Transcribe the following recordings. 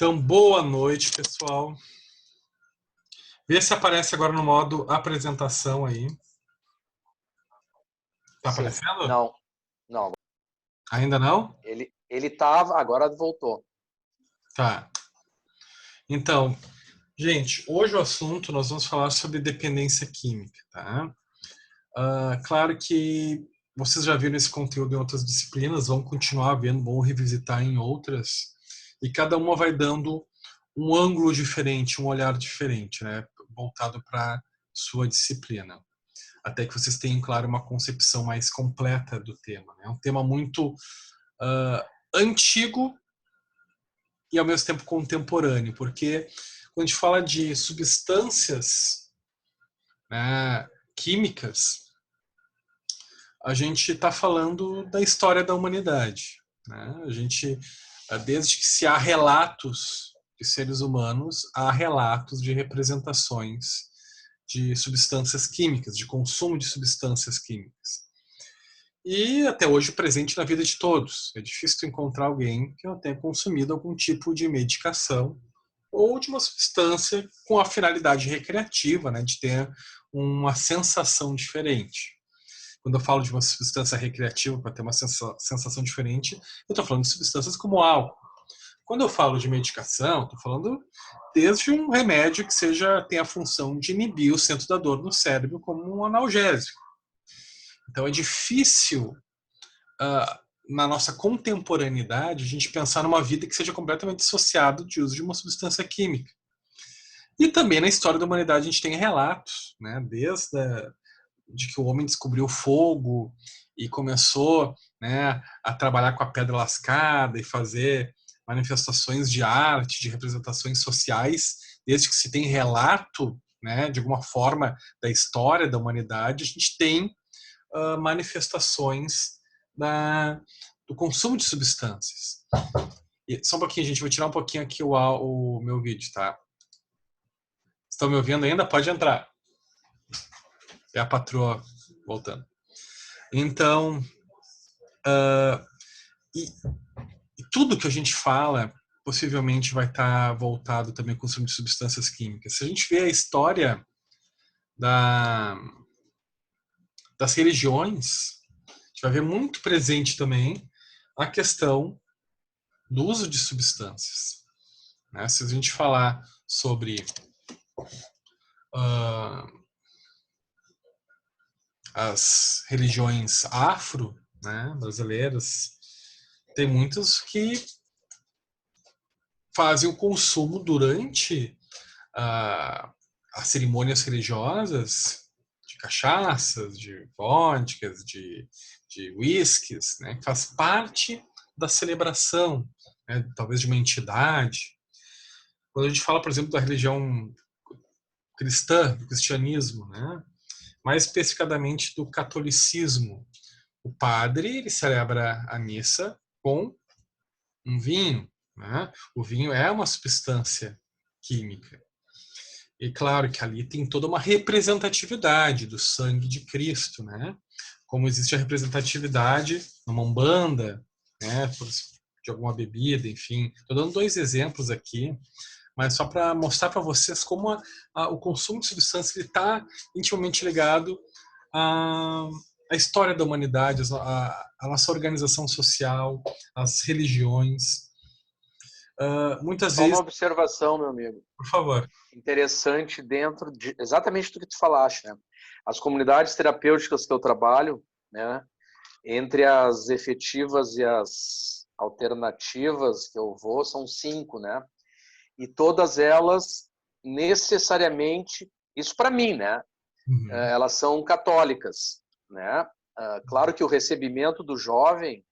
Então, boa noite, pessoal. Vê se aparece agora no modo apresentação aí. Tá Sim. aparecendo? Não. Ainda não? Ele tava, agora voltou. Tá. Então, gente, hoje o assunto nós vamos falar sobre dependência química, tá? Claro que vocês já viram esse conteúdo em outras disciplinas, vão continuar vendo, vão revisitar em outras, e cada uma vai dando um ângulo diferente, um olhar diferente, né? Voltado para sua disciplina. Até que vocês tenham, claro, uma concepção mais completa do tema. É um tema muito antigo e, ao mesmo tempo, contemporâneo, porque quando a gente fala de substâncias, né, químicas, a gente está falando da história da humanidade. Né? A gente, desde que se há relatos de seres humanos, há relatos de representações de substâncias químicas, de consumo de substâncias químicas. E até hoje presente na vida de todos. É difícil encontrar alguém que não tenha consumido algum tipo de medicação ou de uma substância com a finalidade recreativa, né, de ter uma sensação diferente. Quando eu falo de uma substância recreativa para ter uma sensação diferente, eu estou falando de substâncias como álcool. Quando eu falo de medicação, estou falando desde um remédio que tenha a função de inibir o centro da dor no cérebro como um analgésico. Então é difícil, na nossa contemporaneidade, a gente pensar numa vida que seja completamente dissociada de uso de uma substância química. E também na história da humanidade a gente tem relatos, né, de que o homem descobriu o fogo e começou, né, a trabalhar com a pedra lascada e fazer manifestações de arte, de representações sociais, desde que se tem relato, né, de alguma forma da história da humanidade, a gente tem manifestações do consumo de substâncias. E, só um pouquinho, gente, vou tirar um pouquinho aqui o meu vídeo, tá? Estão me ouvindo ainda? Pode entrar. É a patroa voltando. Então, e tudo que a gente fala possivelmente vai estar voltado também ao consumo de substâncias químicas. Se a gente vê a história das religiões, a gente vai ver muito presente também a questão do uso de substâncias. Né? Se a gente falar sobre as religiões afro, né, brasileiras, tem muitos que fazem o consumo durante as cerimônias religiosas de cachaças, de vodkas, de whiskies, né, que faz parte da celebração, né, talvez de uma entidade. Quando a gente fala, por exemplo, da religião cristã, do cristianismo, né, mais especificadamente do catolicismo, o padre ele celebra a missa com um vinho. Né? O vinho é uma substância química. E claro que ali tem toda uma representatividade do sangue de Cristo, né? Como existe a representatividade numa umbanda, né? De alguma bebida, enfim. Estou dando dois exemplos aqui, mas só para mostrar para vocês como o consumo de substância está intimamente ligado à história da humanidade, à nossa organização social, às religiões. Muitas Só uma vezes, observação, meu amigo. por favor. Interessante dentro de exatamente do que tu falaste, né? As comunidades terapêuticas que eu trabalho, né? Entre as efetivas e as alternativas que eu vou, são 5, né? E todas elas necessariamente, isso para mim, né? Uhum. Elas são católicas, né? Claro que o recebimento do jovem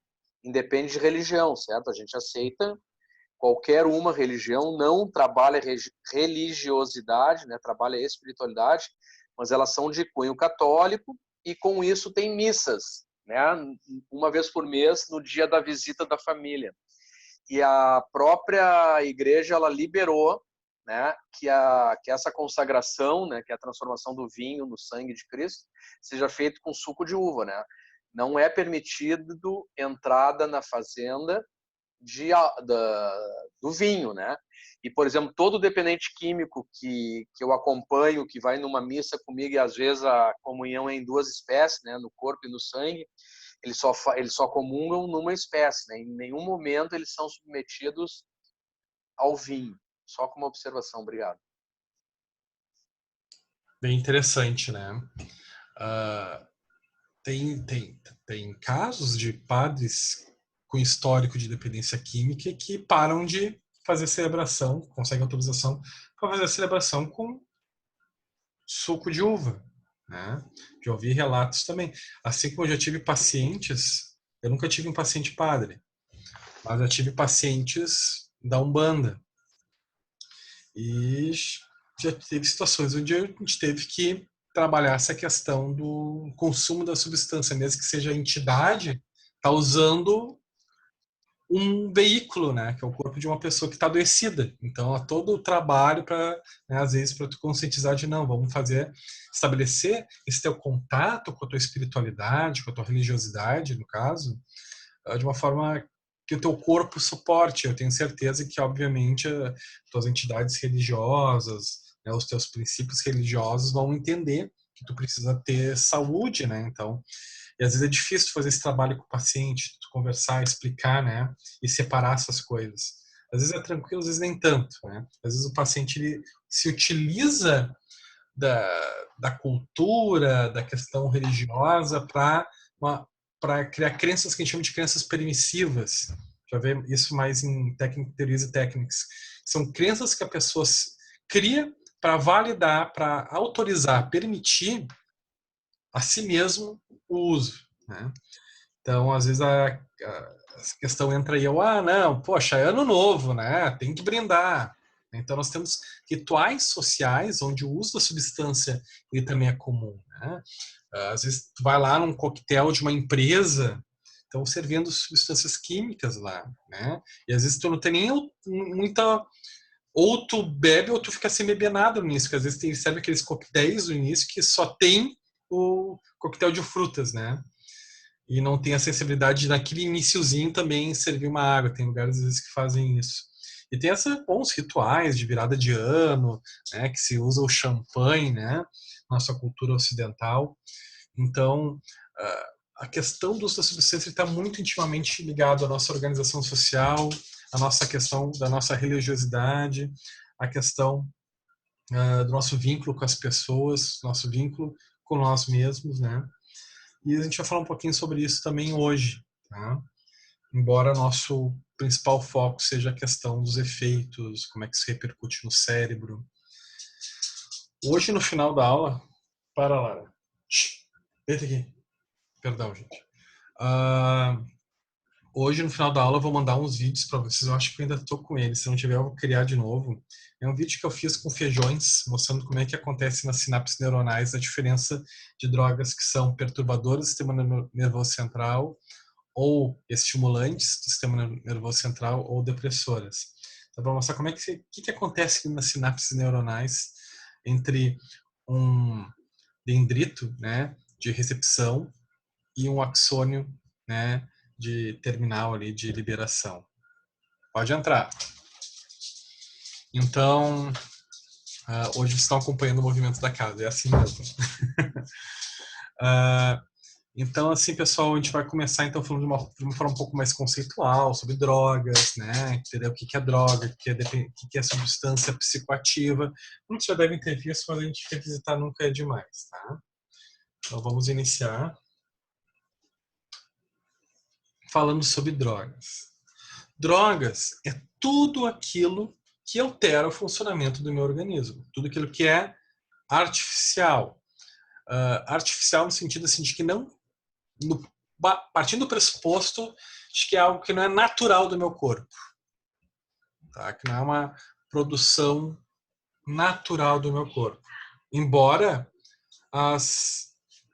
independe de religião, certo? A gente aceita qualquer uma religião, não trabalha religiosidade, né? Trabalha espiritualidade, mas elas são de cunho católico e com isso tem missas, né? Uma vez por mês no dia da visita da família. E a própria igreja ela liberou, né, que essa consagração, né, que é a transformação do vinho no sangue de Cristo, seja feito com suco de uva, né? Não é permitido entrada na fazenda do vinho, né? E, por exemplo, todo dependente químico que eu acompanho, que vai numa missa comigo, e às vezes a comunhão é em duas espécies, né, no corpo e no sangue, eles só comungam numa espécie, né? Em nenhum momento eles são submetidos ao vinho. Só como observação, obrigado. Bem interessante, né? Uh, tem casos de padres com histórico de dependência química que param de fazer celebração, conseguem autorização para fazer a celebração com suco de uva, né? Já ouvi relatos também. Assim como eu já tive pacientes, eu nunca tive um paciente padre, mas eu tive pacientes da Umbanda. E já teve situações onde a gente teve que trabalhar essa questão do consumo da substância, mesmo que seja a entidade, está usando um veículo, né, que é o corpo de uma pessoa que está adoecida. Então, há todo o trabalho para, né, às vezes, para tu conscientizar de não, vamos estabelecer esse teu contato com a tua espiritualidade, com a tua religiosidade, no caso, de uma forma que o teu corpo suporte. Eu tenho certeza que, obviamente, as tuas entidades religiosas, né, os teus princípios religiosos vão entender que tu precisa ter saúde, né? Então, e às vezes é difícil fazer esse trabalho com o paciente, tu conversar, explicar, né? E separar essas coisas. Às vezes é tranquilo, às vezes nem tanto, né? Às vezes o paciente ele se utiliza da cultura, da questão religiosa para criar crenças que a gente chama de crenças permissivas. Já vê isso mais em teorias e técnicas. São crenças que a pessoa cria para validar, para autorizar, permitir a si mesmo o uso, né? Então, às vezes, essa questão entra aí, não, poxa, é ano novo, né? Tem que brindar. Então, nós temos rituais sociais onde o uso da substância ele também é comum, né? Às vezes, tu vai lá num coquetel de uma empresa, estão servindo substâncias químicas lá, né? E às vezes tu não tem nem muita... Ou tu bebe ou tu fica sem beber nada no início, porque às vezes serve aqueles coquetéis no início que só tem o coquetel de frutas, né? E não tem a sensibilidade de, naquele iniciozinho também servir uma água. Tem lugares às vezes que fazem isso. E tem bons rituais de virada de ano, né, que se usa o champanhe, né, nossa cultura ocidental. Então, a questão do uso da substância está muito intimamente ligado à nossa organização social, à nossa questão da nossa religiosidade, a questão do nosso vínculo com as pessoas, nosso vínculo com nós mesmos, né? E a gente vai falar um pouquinho sobre isso também hoje, tá? Embora nosso principal foco seja a questão dos efeitos, como é que isso repercute no cérebro. Hoje, no final da aula... Para, Lara. Deita aqui. Perdão, gente. Hoje, no final da aula, eu vou mandar uns vídeos para vocês. Eu acho que eu ainda estou com eles. Se não tiver, eu vou criar de novo. É um vídeo que eu fiz com feijões, mostrando como é que acontece nas sinapses neuronais a diferença de drogas que são perturbadoras do sistema nervoso central ou estimulantes do sistema nervoso central ou depressoras. Então, para mostrar como é que acontece nas sinapses neuronais entre um dendrito, né, de recepção e um axônio, né, de terminal ali de liberação. Pode entrar. Então, hoje vocês estão acompanhando o movimento da casa, é assim mesmo. Então, assim, pessoal, a gente vai começar então falando de uma forma um pouco mais conceitual sobre drogas, né? Entender o que é droga, o que é substância psicoativa. Muitos já devem ter visto, mas a gente revisitar nunca é demais, tá? Então, vamos iniciar falando sobre drogas. Drogas é tudo aquilo que altera o funcionamento do meu organismo, tudo aquilo que é artificial. Artificial no sentido assim, de que não, partindo do pressuposto de que é algo que não é natural do meu corpo, tá? Que não é uma produção natural do meu corpo. Embora as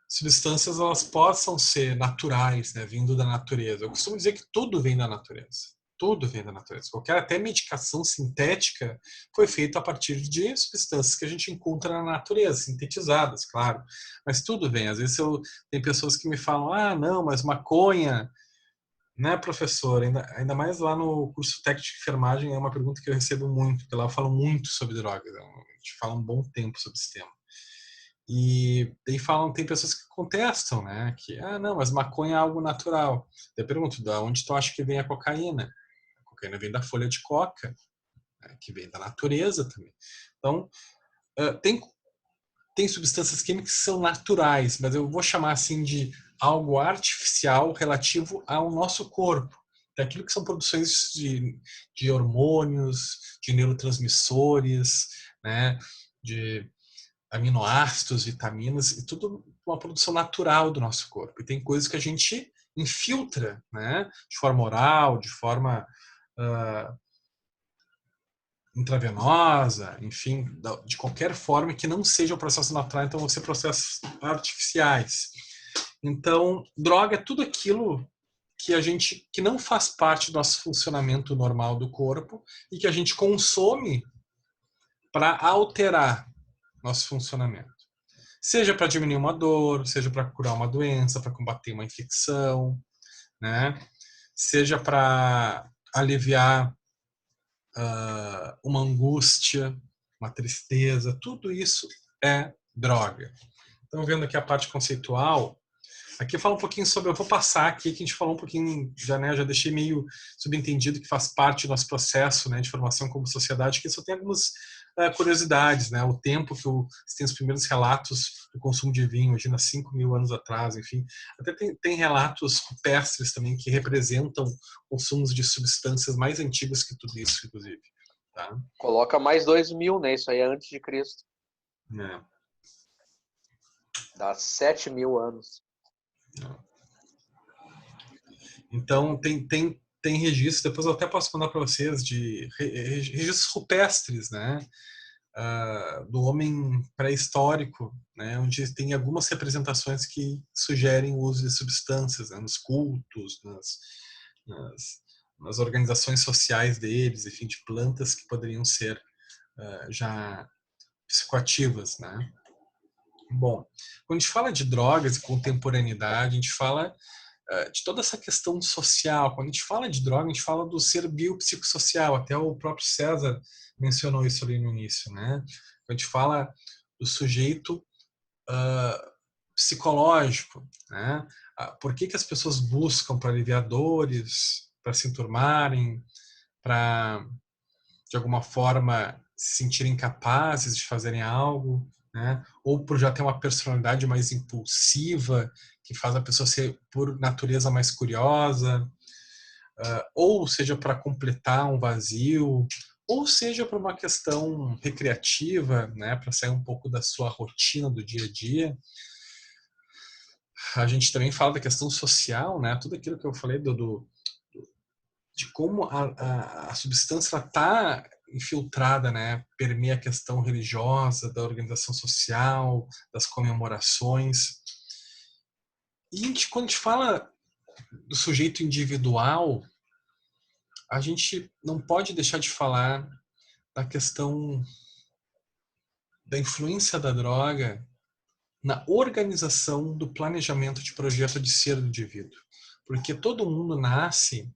substâncias elas possam ser naturais, né, vindo da natureza. Eu costumo dizer que tudo vem da natureza. Tudo vem da natureza. Qualquer até medicação sintética foi feita a partir de substâncias que a gente encontra na natureza, sintetizadas, claro. Mas tudo vem. Às vezes tem pessoas que me falam, não, mas maconha Né, professor? Ainda mais lá no curso técnico de enfermagem é uma pergunta que eu recebo muito, porque lá eu falo muito sobre drogas. A gente fala um bom tempo sobre esse tema. E daí falam, tem pessoas que contestam, né? Que, não, mas maconha é algo natural. Daí eu pergunto, da onde tu acha que vem a cocaína? A cocaína vem da folha de coca, né, que vem da natureza também. Então, tem substâncias químicas que são naturais, mas eu vou chamar assim de algo artificial relativo ao nosso corpo. Daquilo que são produções de hormônios, de neurotransmissores, né, de aminoácidos, vitaminas, e tudo uma produção natural do nosso corpo. E tem coisas que a gente infiltra, né, de forma oral, de forma intravenosa, enfim, de qualquer forma que não seja o processo natural, então vão ser processos artificiais. Então, droga é tudo aquilo que não faz parte do nosso funcionamento normal do corpo e que a gente consome para alterar nosso funcionamento. Seja para diminuir uma dor, seja para curar uma doença, para combater uma infecção, né? Seja para aliviar uma angústia, uma tristeza, tudo isso é droga. Então, vendo aqui a parte conceitual, aqui fala um pouquinho sobre, eu vou passar aqui, que a gente falou um pouquinho, já, né, já deixei meio subentendido que faz parte do nosso processo, né, de formação como sociedade, que só tem algumas curiosidades, né, o tempo que tem os primeiros relatos do consumo de vinho, imagina 5.000 anos atrás, enfim, até tem relatos rupestres também que representam consumos de substâncias mais antigas que tudo isso, inclusive. Tá? Coloca mais 2.000, né? Isso aí é antes de Cristo. É. Dá 7.000 anos. Então, tem registros, depois eu até posso mandar para vocês, de registros rupestres, né? Do homem pré-histórico, né? Onde tem algumas representações que sugerem o uso de substâncias, né? Nos cultos, nas, nas organizações sociais deles, enfim, de plantas que poderiam ser já psicoativas, né? Bom, quando a gente fala de drogas e contemporaneidade, a gente fala de toda essa questão social. Quando a gente fala de droga, a gente fala do ser biopsicossocial. Até o próprio César mencionou isso ali no início, né? Quando a gente fala do sujeito psicológico, né? Por que as pessoas buscam para aliviar dores, para se enturmarem, para de alguma forma se sentirem capazes de fazerem algo, né? Ou por já ter uma personalidade mais impulsiva, que faz a pessoa ser por natureza mais curiosa, ou seja para completar um vazio, ou seja para uma questão recreativa, né? Para sair um pouco da sua rotina do dia a dia. A gente também fala da questão social, né? Tudo aquilo que eu falei de como a substância está infiltrada, né? Permeia a questão religiosa, da organização social, das comemorações. E quando a gente fala do sujeito individual, a gente não pode deixar de falar da questão da influência da droga na organização do planejamento de projeto de ser do indivíduo. Porque todo mundo nasce,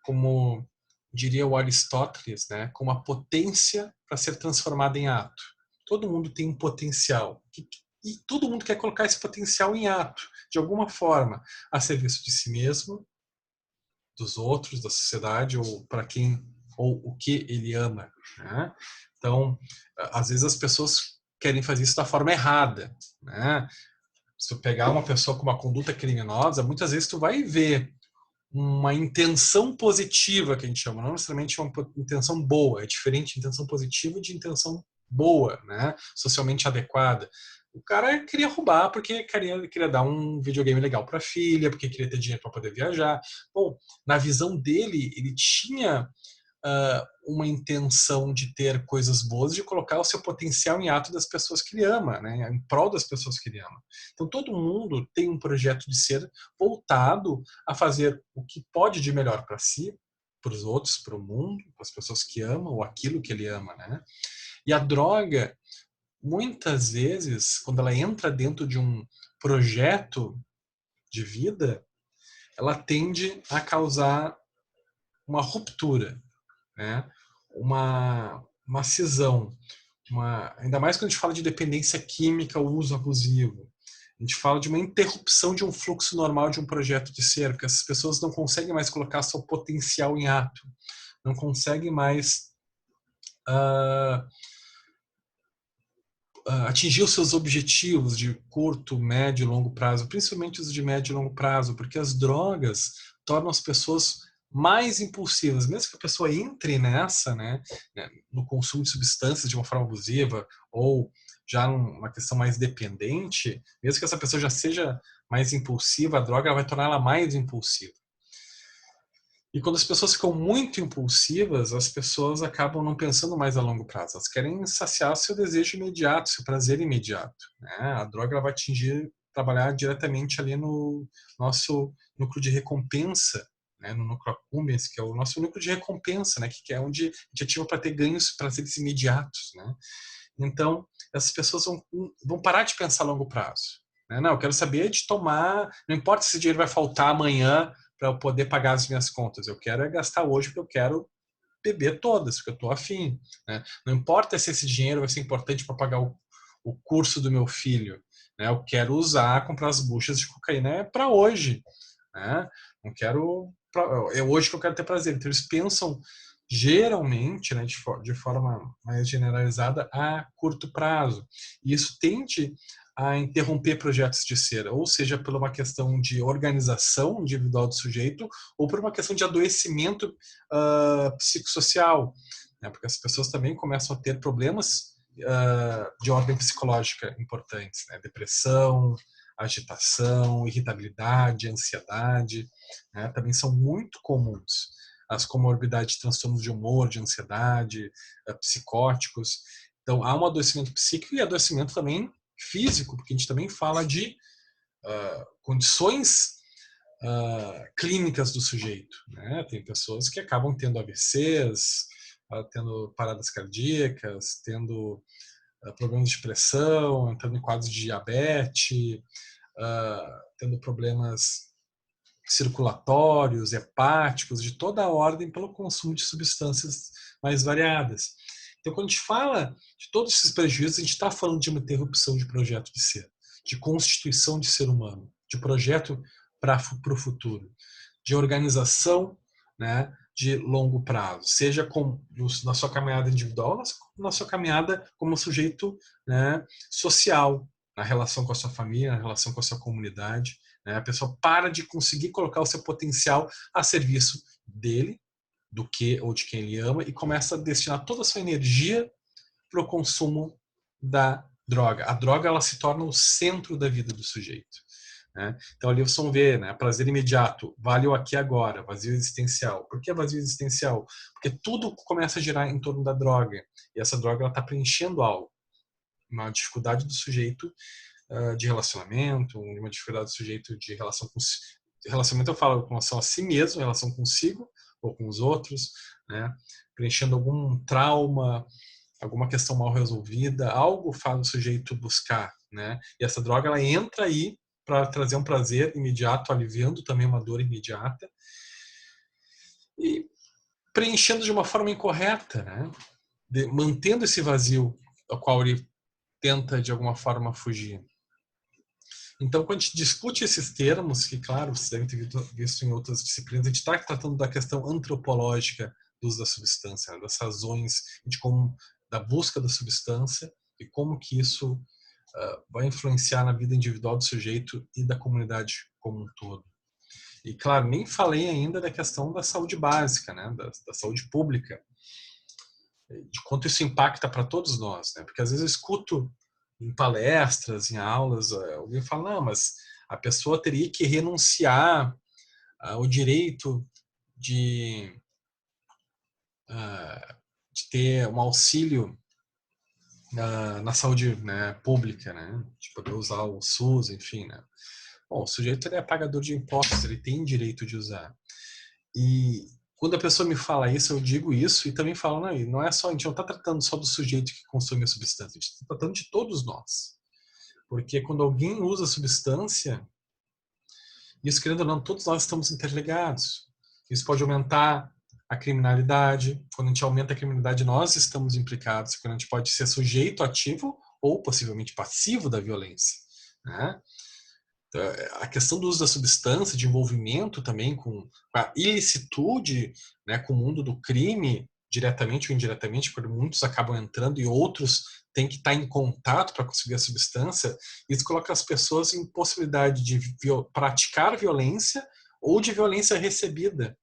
como diria o Aristóteles, né, com uma potência para ser transformada em ato. Todo mundo tem um potencial. E todo mundo quer colocar esse potencial em ato, de alguma forma, a serviço de si mesmo, dos outros, da sociedade, ou para quem, ou o que ele ama. Né? Então, às vezes as pessoas querem fazer isso da forma errada. Né? Se tu pegar uma pessoa com uma conduta criminosa, muitas vezes tu vai ver uma intenção positiva, que a gente chama, não necessariamente uma intenção boa, é diferente de intenção positiva de intenção boa, né? Socialmente adequada. O cara queria roubar porque queria dar um videogame legal para a filha, porque queria ter dinheiro para poder viajar. Bom, na visão dele, ele tinha uma intenção de ter coisas boas, de colocar o seu potencial em ato das pessoas que ele ama, né? Em prol das pessoas que ele ama. Então todo mundo tem um projeto de ser voltado a fazer o que pode de melhor para si, para os outros, para o mundo, para as pessoas que amam, ou aquilo que ele ama, né? E a droga, muitas vezes, quando ela entra dentro de um projeto de vida, ela tende a causar uma ruptura, né? Uma cisão, ainda mais quando a gente fala de dependência química ou uso abusivo. A gente fala de uma interrupção de um fluxo normal de um projeto de ser, porque as pessoas não conseguem mais colocar seu potencial em ato, não conseguem mais atingir os seus objetivos de curto, médio e longo prazo, principalmente os de médio e longo prazo, porque as drogas tornam as pessoas mais impulsivas, mesmo que a pessoa entre nessa, né, no consumo de substâncias de uma forma abusiva ou já numa questão mais dependente, mesmo que essa pessoa já seja mais impulsiva, a droga vai tornar ela mais impulsiva. E quando as pessoas ficam muito impulsivas, as pessoas acabam não pensando mais a longo prazo. Elas querem saciar seu desejo imediato, seu prazer imediato, né? A droga ela vai trabalhar diretamente ali no nosso núcleo de recompensa, né? No núcleo accumbens, que é o nosso núcleo de recompensa, né? Que é onde a gente ativa para ter ganhos, prazeres imediatos, né? Então, essas pessoas vão parar de pensar a longo prazo. Né? Não, eu quero saber de tomar, não importa se esse dinheiro vai faltar amanhã para eu poder pagar as minhas contas. Eu quero gastar hoje porque eu quero beber todas, porque eu estou afim. Né? Não importa se esse dinheiro vai ser importante para pagar o curso do meu filho. Né? Eu quero usar, comprar as buchas de cocaína para hoje. Né? Não quero. É hoje que eu quero ter prazer. Então, eles pensam geralmente, né, de forma mais generalizada, a curto prazo. E isso tende a interromper projetos de ser, ou seja, por uma questão de organização individual do sujeito, ou por uma questão de adoecimento psicossocial, né? Porque as pessoas também começam a ter problemas de ordem psicológica importantes, né? Depressão, agitação, irritabilidade, ansiedade, né? Também são muito comuns. As comorbidades de transtornos de humor, de ansiedade, psicóticos. Então, há um adoecimento psíquico e adoecimento também físico, porque a gente também fala de condições clínicas do sujeito. Né? Tem pessoas que acabam tendo AVCs, tendo paradas cardíacas, tendo problemas de pressão, entrando em quadros de diabetes, tendo problemas circulatórios, hepáticos, de toda a ordem pelo consumo de substâncias mais variadas. Então, quando a gente fala de todos esses prejuízos, a gente está falando de uma interrupção de projeto de ser, de constituição de ser humano, de projeto para o futuro, de organização, né, de longo prazo, seja na sua caminhada individual, na sua caminhada como sujeito, né, social, na relação com a sua família, na relação com a sua comunidade. Né? A pessoa para de conseguir colocar o seu potencial a serviço dele, do que ou de quem ele ama, e começa a destinar toda a sua energia para o consumo da droga. A droga ela se torna o centro da vida do sujeito. Né? Então ali vocês vão ver, né? Prazer imediato, vale o aqui e agora, vazio existencial. Por que vazio existencial? Porque tudo começa a girar em torno da droga. E essa droga está preenchendo algo. Uma dificuldade do sujeito de relacionamento, uma dificuldade do sujeito de relação com relacionamento, eu falo com relação a si mesmo, relação consigo ou com os outros, né? Preenchendo algum trauma, alguma questão mal resolvida, algo faz o sujeito buscar, né? E essa droga ela entra aí para trazer um prazer imediato, aliviando também uma dor imediata e preenchendo de uma forma incorreta, né? Mantendo esse vazio ao qual ele tenta de alguma forma fugir. Então, quando a gente discute esses termos, que, claro, você deve ter visto em outras disciplinas, a gente está tratando da questão antropológica do uso da substância, das razões de como, da busca da substância e como que isso vai influenciar na vida individual do sujeito e da comunidade como um todo. E, claro, nem falei ainda da questão da saúde básica, né, da saúde pública, de quanto isso impacta para todos nós, né? Porque às vezes eu escuto em palestras, em aulas, alguém fala, não, mas a pessoa teria que renunciar ao direito de, de ter um auxílio na saúde, né, pública, né? De poder usar o SUS, enfim, né? Bom, o sujeito ele é pagador de impostos, ele tem direito de usar. E quando a pessoa me fala isso, eu digo isso e também falo, não é só, a gente não está tratando só do sujeito que consome a substância, a gente está tratando de todos nós. Porque quando alguém usa a substância, Isso, querendo ou não, todos nós estamos interligados. Isso pode aumentar a criminalidade. Quando a gente aumenta a criminalidade, nós estamos implicados. Quando a gente pode ser sujeito ativo ou possivelmente passivo da violência, né? Então, a questão do uso da substância, de envolvimento também com a ilicitude, né, com o mundo do crime, diretamente ou indiretamente, porque muitos acabam entrando e outros têm que estar em contato para conseguir a substância, isso coloca as pessoas em possibilidade de praticar violência ou de violência recebida.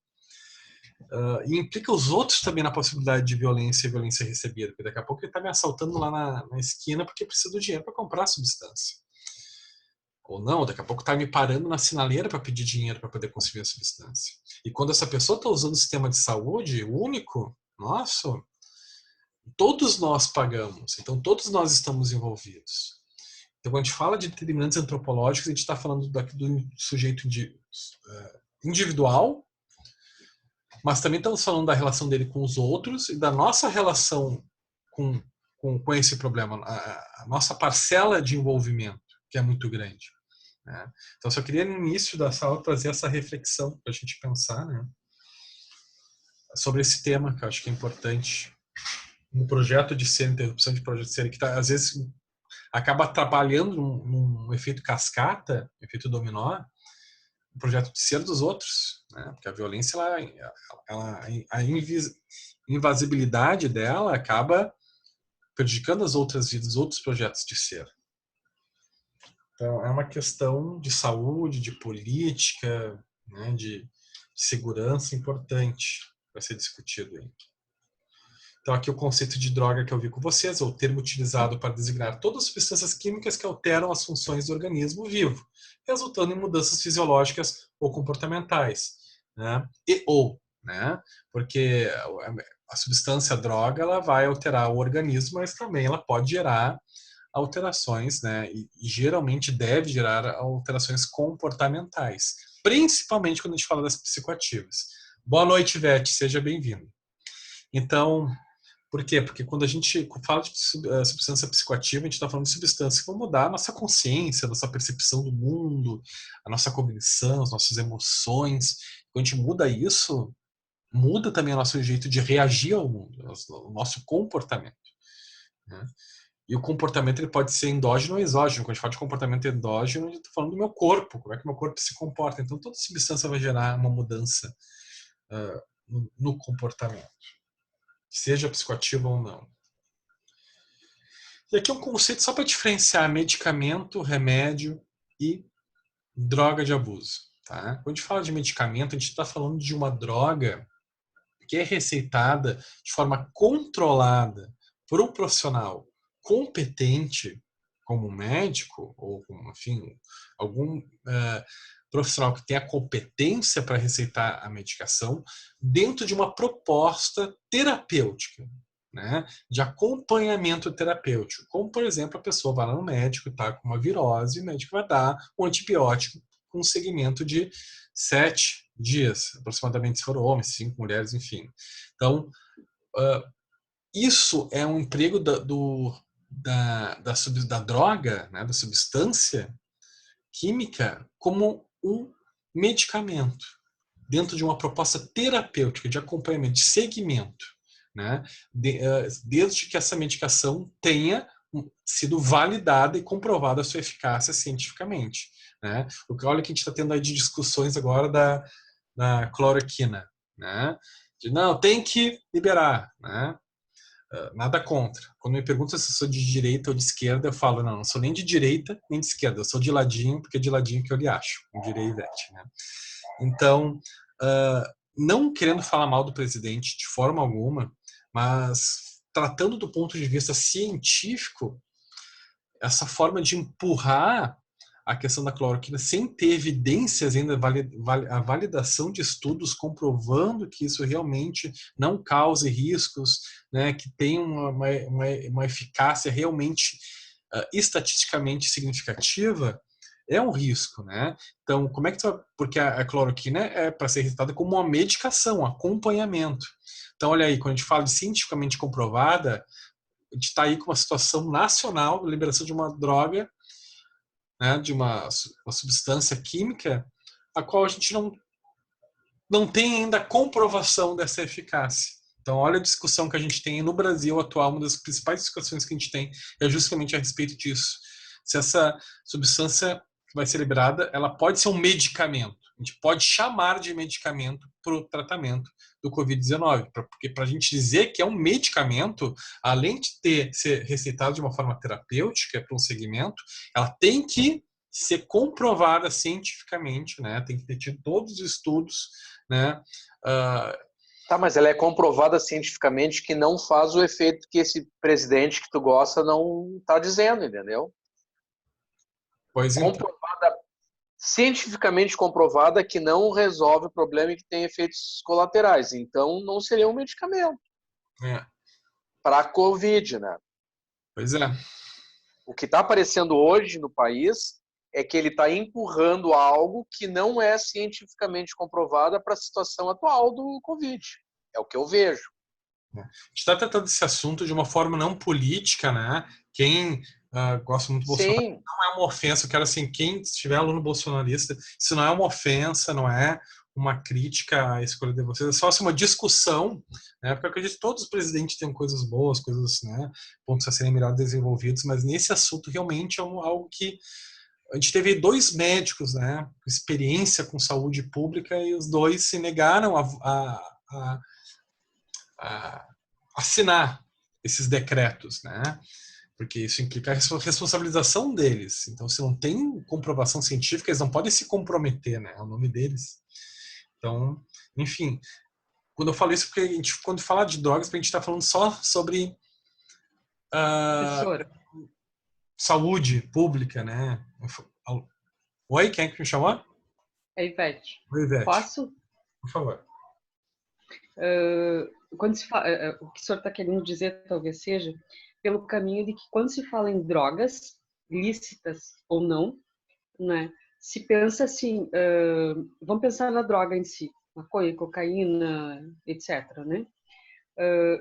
E implica os outros também na possibilidade de violência e violência recebida, porque daqui a pouco ele está me assaltando lá na esquina porque precisa do dinheiro para comprar a substância. Ou não, daqui a pouco está me parando na sinaleira para pedir dinheiro para poder conseguir a substância. E quando essa pessoa está usando o sistema de saúde único, nossa, todos nós pagamos, então todos nós estamos envolvidos. Então, quando a gente fala de determinantes antropológicos, a gente está falando do sujeito individual, mas também estamos falando da relação dele com os outros e da nossa relação com esse problema, a nossa parcela de envolvimento, que é muito grande, né? Então, só queria, no início da sala, trazer essa reflexão para a gente pensar, né, sobre esse tema, que eu acho que é importante. Um projeto de ser, interrupção de projeto de ser, que às vezes acaba trabalhando num efeito cascata, efeito dominó, o projeto de ser dos outros, né? Porque a violência, a invasibilidade dela acaba prejudicando as outras vidas, outros projetos de ser. Então, é uma questão de saúde, de política, né, de segurança importante para ser discutido aí. Então, aqui o conceito de droga que eu vi com vocês, é o termo utilizado para designar todas as substâncias químicas que alteram as funções do organismo vivo, resultando em mudanças fisiológicas ou comportamentais, né? Né? Porque a substância droga, ela vai alterar o organismo, mas também ela pode gerar alterações, né? E geralmente deve gerar alterações comportamentais, principalmente quando a gente fala das psicoativas. Boa noite, Vete, seja bem-vindo. Então, por quê? Porque quando a gente fala de substância psicoativa, a gente está falando de substâncias que vão mudar a nossa consciência, a nossa percepção do mundo, a nossa cognição, as nossas emoções. Quando a gente muda isso, muda também o nosso jeito de reagir ao mundo, o nosso comportamento, né? E o comportamento, ele pode ser endógeno ou exógeno. Quando a gente fala de comportamento endógeno, a gente está falando do meu corpo, como é que meu corpo se comporta. Então, toda substância vai gerar uma mudança no comportamento, seja psicoativa ou não. E aqui é um conceito só para diferenciar medicamento, remédio e droga de abuso. Tá? Quando a gente fala de medicamento, a gente está falando de uma droga que é receitada de forma controlada por um profissional competente, como um médico, ou, enfim, algum profissional que tenha competência para receitar a medicação, dentro de uma proposta terapêutica, né, de acompanhamento terapêutico. Como, por exemplo, a pessoa vai lá no médico, está com uma virose, e o médico vai dar um antibiótico com um segmento de 7 dias, aproximadamente, se for homens, 5 mulheres, enfim. Então, isso é um emprego da droga, né, da substância química, como um medicamento, dentro de uma proposta terapêutica, de acompanhamento, de segmento, né, desde que essa medicação tenha sido validada e comprovada a sua eficácia cientificamente, né? Olha que a gente está tendo aí de discussões agora da cloroquina, né? De, não, tem que liberar, né? Nada contra. Quando me perguntam se eu sou de direita ou de esquerda, eu falo, não sou nem de direita nem de esquerda, eu sou de ladinho, porque é de ladinho que eu lhe acho, como direi Ivete, né? Então, não querendo falar mal do presidente de forma alguma, mas tratando do ponto de vista científico, essa forma de empurrar a questão da cloroquina sem ter evidências ainda, a validação de estudos comprovando que isso realmente não cause riscos, né, que tem uma eficácia realmente estatisticamente significativa, é um risco, né? Então, como é que porque a cloroquina é para ser recetada como uma medicação, um acompanhamento. Então, olha aí, quando a gente fala de cientificamente comprovada, a gente está aí com uma situação nacional de liberação de uma droga, né, de uma substância química a qual a gente não tem ainda a comprovação dessa eficácia. Então, olha a discussão que a gente tem no Brasil atual, uma das principais discussões que a gente tem é justamente a respeito disso. Se essa substância que vai ser liberada, ela pode ser um medicamento. A gente pode chamar de medicamento para o tratamento do Covid-19, porque para a gente dizer que é um medicamento, além de ser receitado de uma forma terapêutica para um segmento, ela tem que ser comprovada cientificamente, né? Tem que ter tido todos os estudos, né? Tá, mas ela é comprovada cientificamente que não faz o efeito que esse presidente que tu gosta não está dizendo, entendeu? Pois então. Cientificamente comprovada que não resolve o problema e que tem efeitos colaterais. Então, não seria um medicamento para a Covid, né? Pois é. O que está aparecendo hoje no país é que ele está empurrando algo que não é cientificamente comprovada para a situação atual do Covid. É o que eu vejo. A gente está tratando esse assunto de uma forma não política, né? Quem gosta muito do Bolsonaro Sim. não é uma ofensa. Eu quero assim, quem estiver aluno bolsonarista, isso não é uma ofensa, não é uma crítica à escolha de vocês, é só assim, uma discussão, né? Porque eu acredito que todos os presidentes têm coisas boas, coisas, né, pontos a serem melhor desenvolvidos, mas nesse assunto realmente é algo que a gente teve 2 médicos, né, com experiência com saúde pública e os 2 se negaram a assinar esses decretos, né? Porque isso implica a responsabilização deles. Então, se não tem comprovação científica, eles não podem se comprometer, né? É o nome deles. Então, enfim, quando eu falo isso, porque a gente, quando fala de drogas, a gente está falando só sobre saúde pública, né? Oi, quem é que me chamou? É Ivete. Oi, Ivete. Posso? Por favor. Quando se fala, o que o senhor está querendo dizer talvez seja pelo caminho de que quando se fala em drogas, lícitas ou não, né, se pensa assim, vamos pensar na droga em si, maconha, cocaína, etc., né?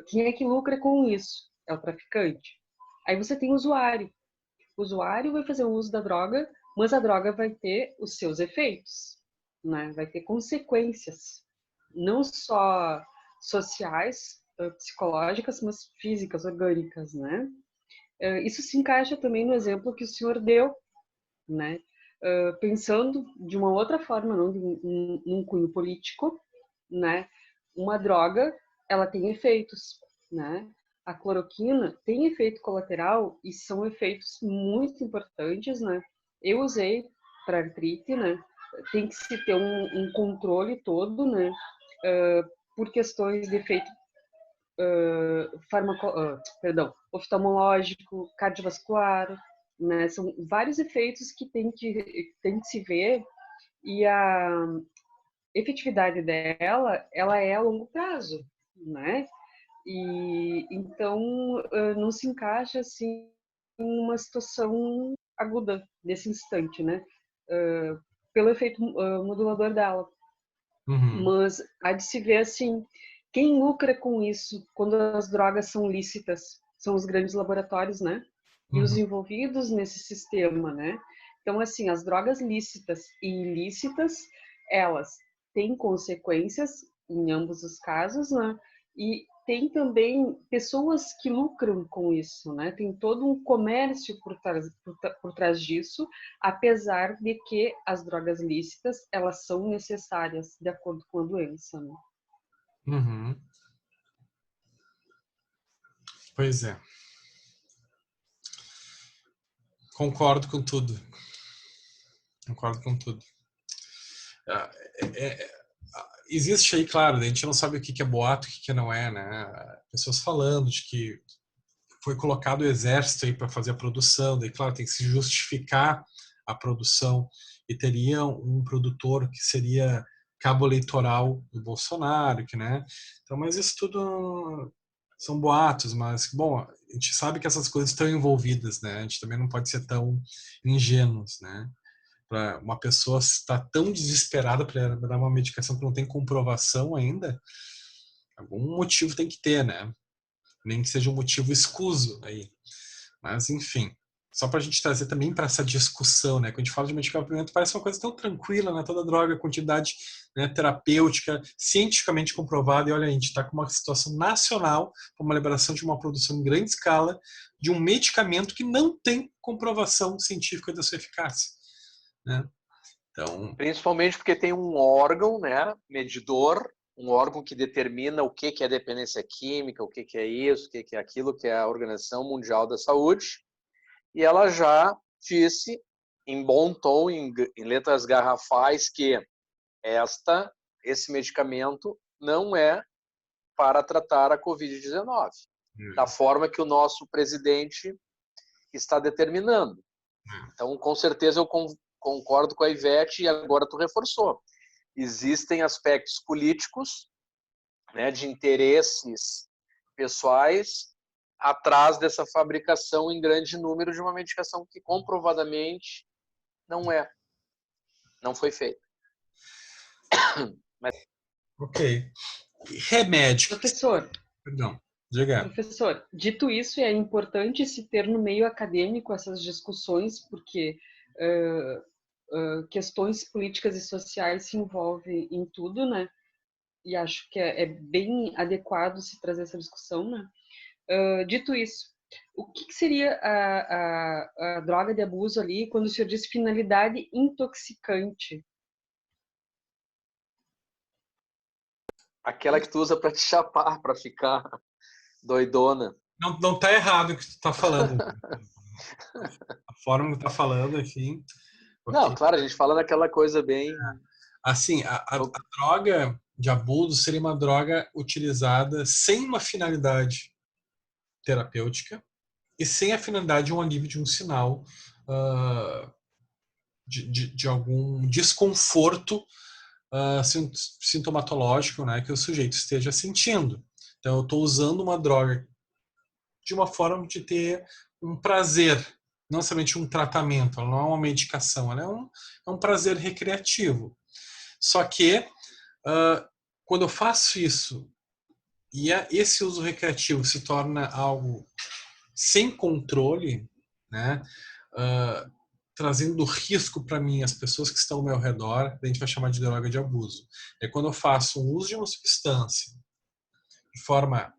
Quem é que lucra com isso? É o traficante. Aí você tem o usuário. O usuário vai fazer o uso da droga, mas a droga vai ter os seus efeitos, né? Vai ter consequências, não só sociais, psicológicas, mas físicas, orgânicas, né? Isso se encaixa também no exemplo que o senhor deu, né? Pensando de uma outra forma, não num cunho político, né? Uma droga, ela tem efeitos, né? A cloroquina tem efeito colateral e são efeitos muito importantes, né? Eu usei para artrite, né? Tem que se ter um controle todo, né? Por questões de efeito oftalmológico, cardiovascular, né? São vários efeitos que tem que se ver e a efetividade dela, ela é a longo prazo, né? E então não se encaixa assim em uma situação aguda desse instante, né? Pelo efeito modulador dela. Uhum. Mas há de se ver assim, quem lucra com isso quando as drogas são lícitas são os grandes laboratórios, né? E os envolvidos nesse sistema, né? Então, assim, as drogas lícitas e ilícitas, elas têm consequências em ambos os casos, né? E tem também pessoas que lucram com isso, né? Tem todo um comércio por trás disso, apesar de que as drogas lícitas, elas são necessárias de acordo com a doença, né? Uhum. Pois é. Concordo com tudo. Concordo com tudo. Existe aí, claro, a gente não sabe o que é boato, o que não é, né? Pessoas falando de que foi colocado o exército aí para fazer a produção, daí, claro, tem que se justificar a produção e teria um produtor que seria cabo eleitoral do Bolsonaro, que, né? Então, mas isso tudo são boatos, mas, bom, a gente sabe que essas coisas estão envolvidas, né? A gente também não pode ser tão ingênuos, né? Para uma pessoa estar tão desesperada para dar uma medicação que não tem comprovação ainda, algum motivo tem que ter, né? Nem que seja um motivo escuso aí. Mas, enfim, só para a gente trazer também para essa discussão, né? Quando a gente fala de medicamento, parece uma coisa tão tranquila, né? Toda droga, quantidade, né, terapêutica, cientificamente comprovada. E olha, a gente está com uma situação nacional, com uma liberação de uma produção em grande escala de um medicamento que não tem comprovação científica da sua eficácia, né? Então, principalmente porque tem um órgão, né, medidor, um órgão que determina o que é dependência química, o que é isso, o que é aquilo, que é a Organização Mundial da Saúde. E ela já disse, em bom tom, em letras garrafais, que esse medicamento não é para tratar a Covid-19, da forma que o nosso presidente está determinando. Então, com certeza, eu concordo com a Ivete, e agora tu reforçou. Existem aspectos políticos, né, de interesses pessoais atrás dessa fabricação em grande número de uma medicação que comprovadamente não foi feita. Mas... ok. Remédio. Professor, Perdão, diga. Professor, dito isso, é importante se ter no meio acadêmico essas discussões, porque questões políticas e sociais se envolvem em tudo, né? E acho que é bem adequado se trazer essa discussão, né? Dito isso, o que seria a droga de abuso ali quando o senhor diz finalidade intoxicante? Aquela que tu usa para te chapar, para ficar doidona. Não tá errado o que tu tá falando. A forma que tu tá falando, enfim. Não, claro, a gente fala daquela coisa bem... Assim, a droga de abuso seria uma droga utilizada sem uma finalidade terapêutica e sem a finalidade de um alívio de um sinal de algum desconforto sintomatológico, né, que o sujeito esteja sentindo. Então, eu estou usando uma droga de uma forma de ter um prazer, não somente um tratamento, ela não é uma medicação, ela é um prazer recreativo. Só que, quando eu faço isso e esse uso recreativo se torna algo sem controle, né, trazendo risco para mim, as pessoas que estão ao meu redor, a gente vai chamar de droga de abuso. É quando eu faço um uso de uma substância de forma,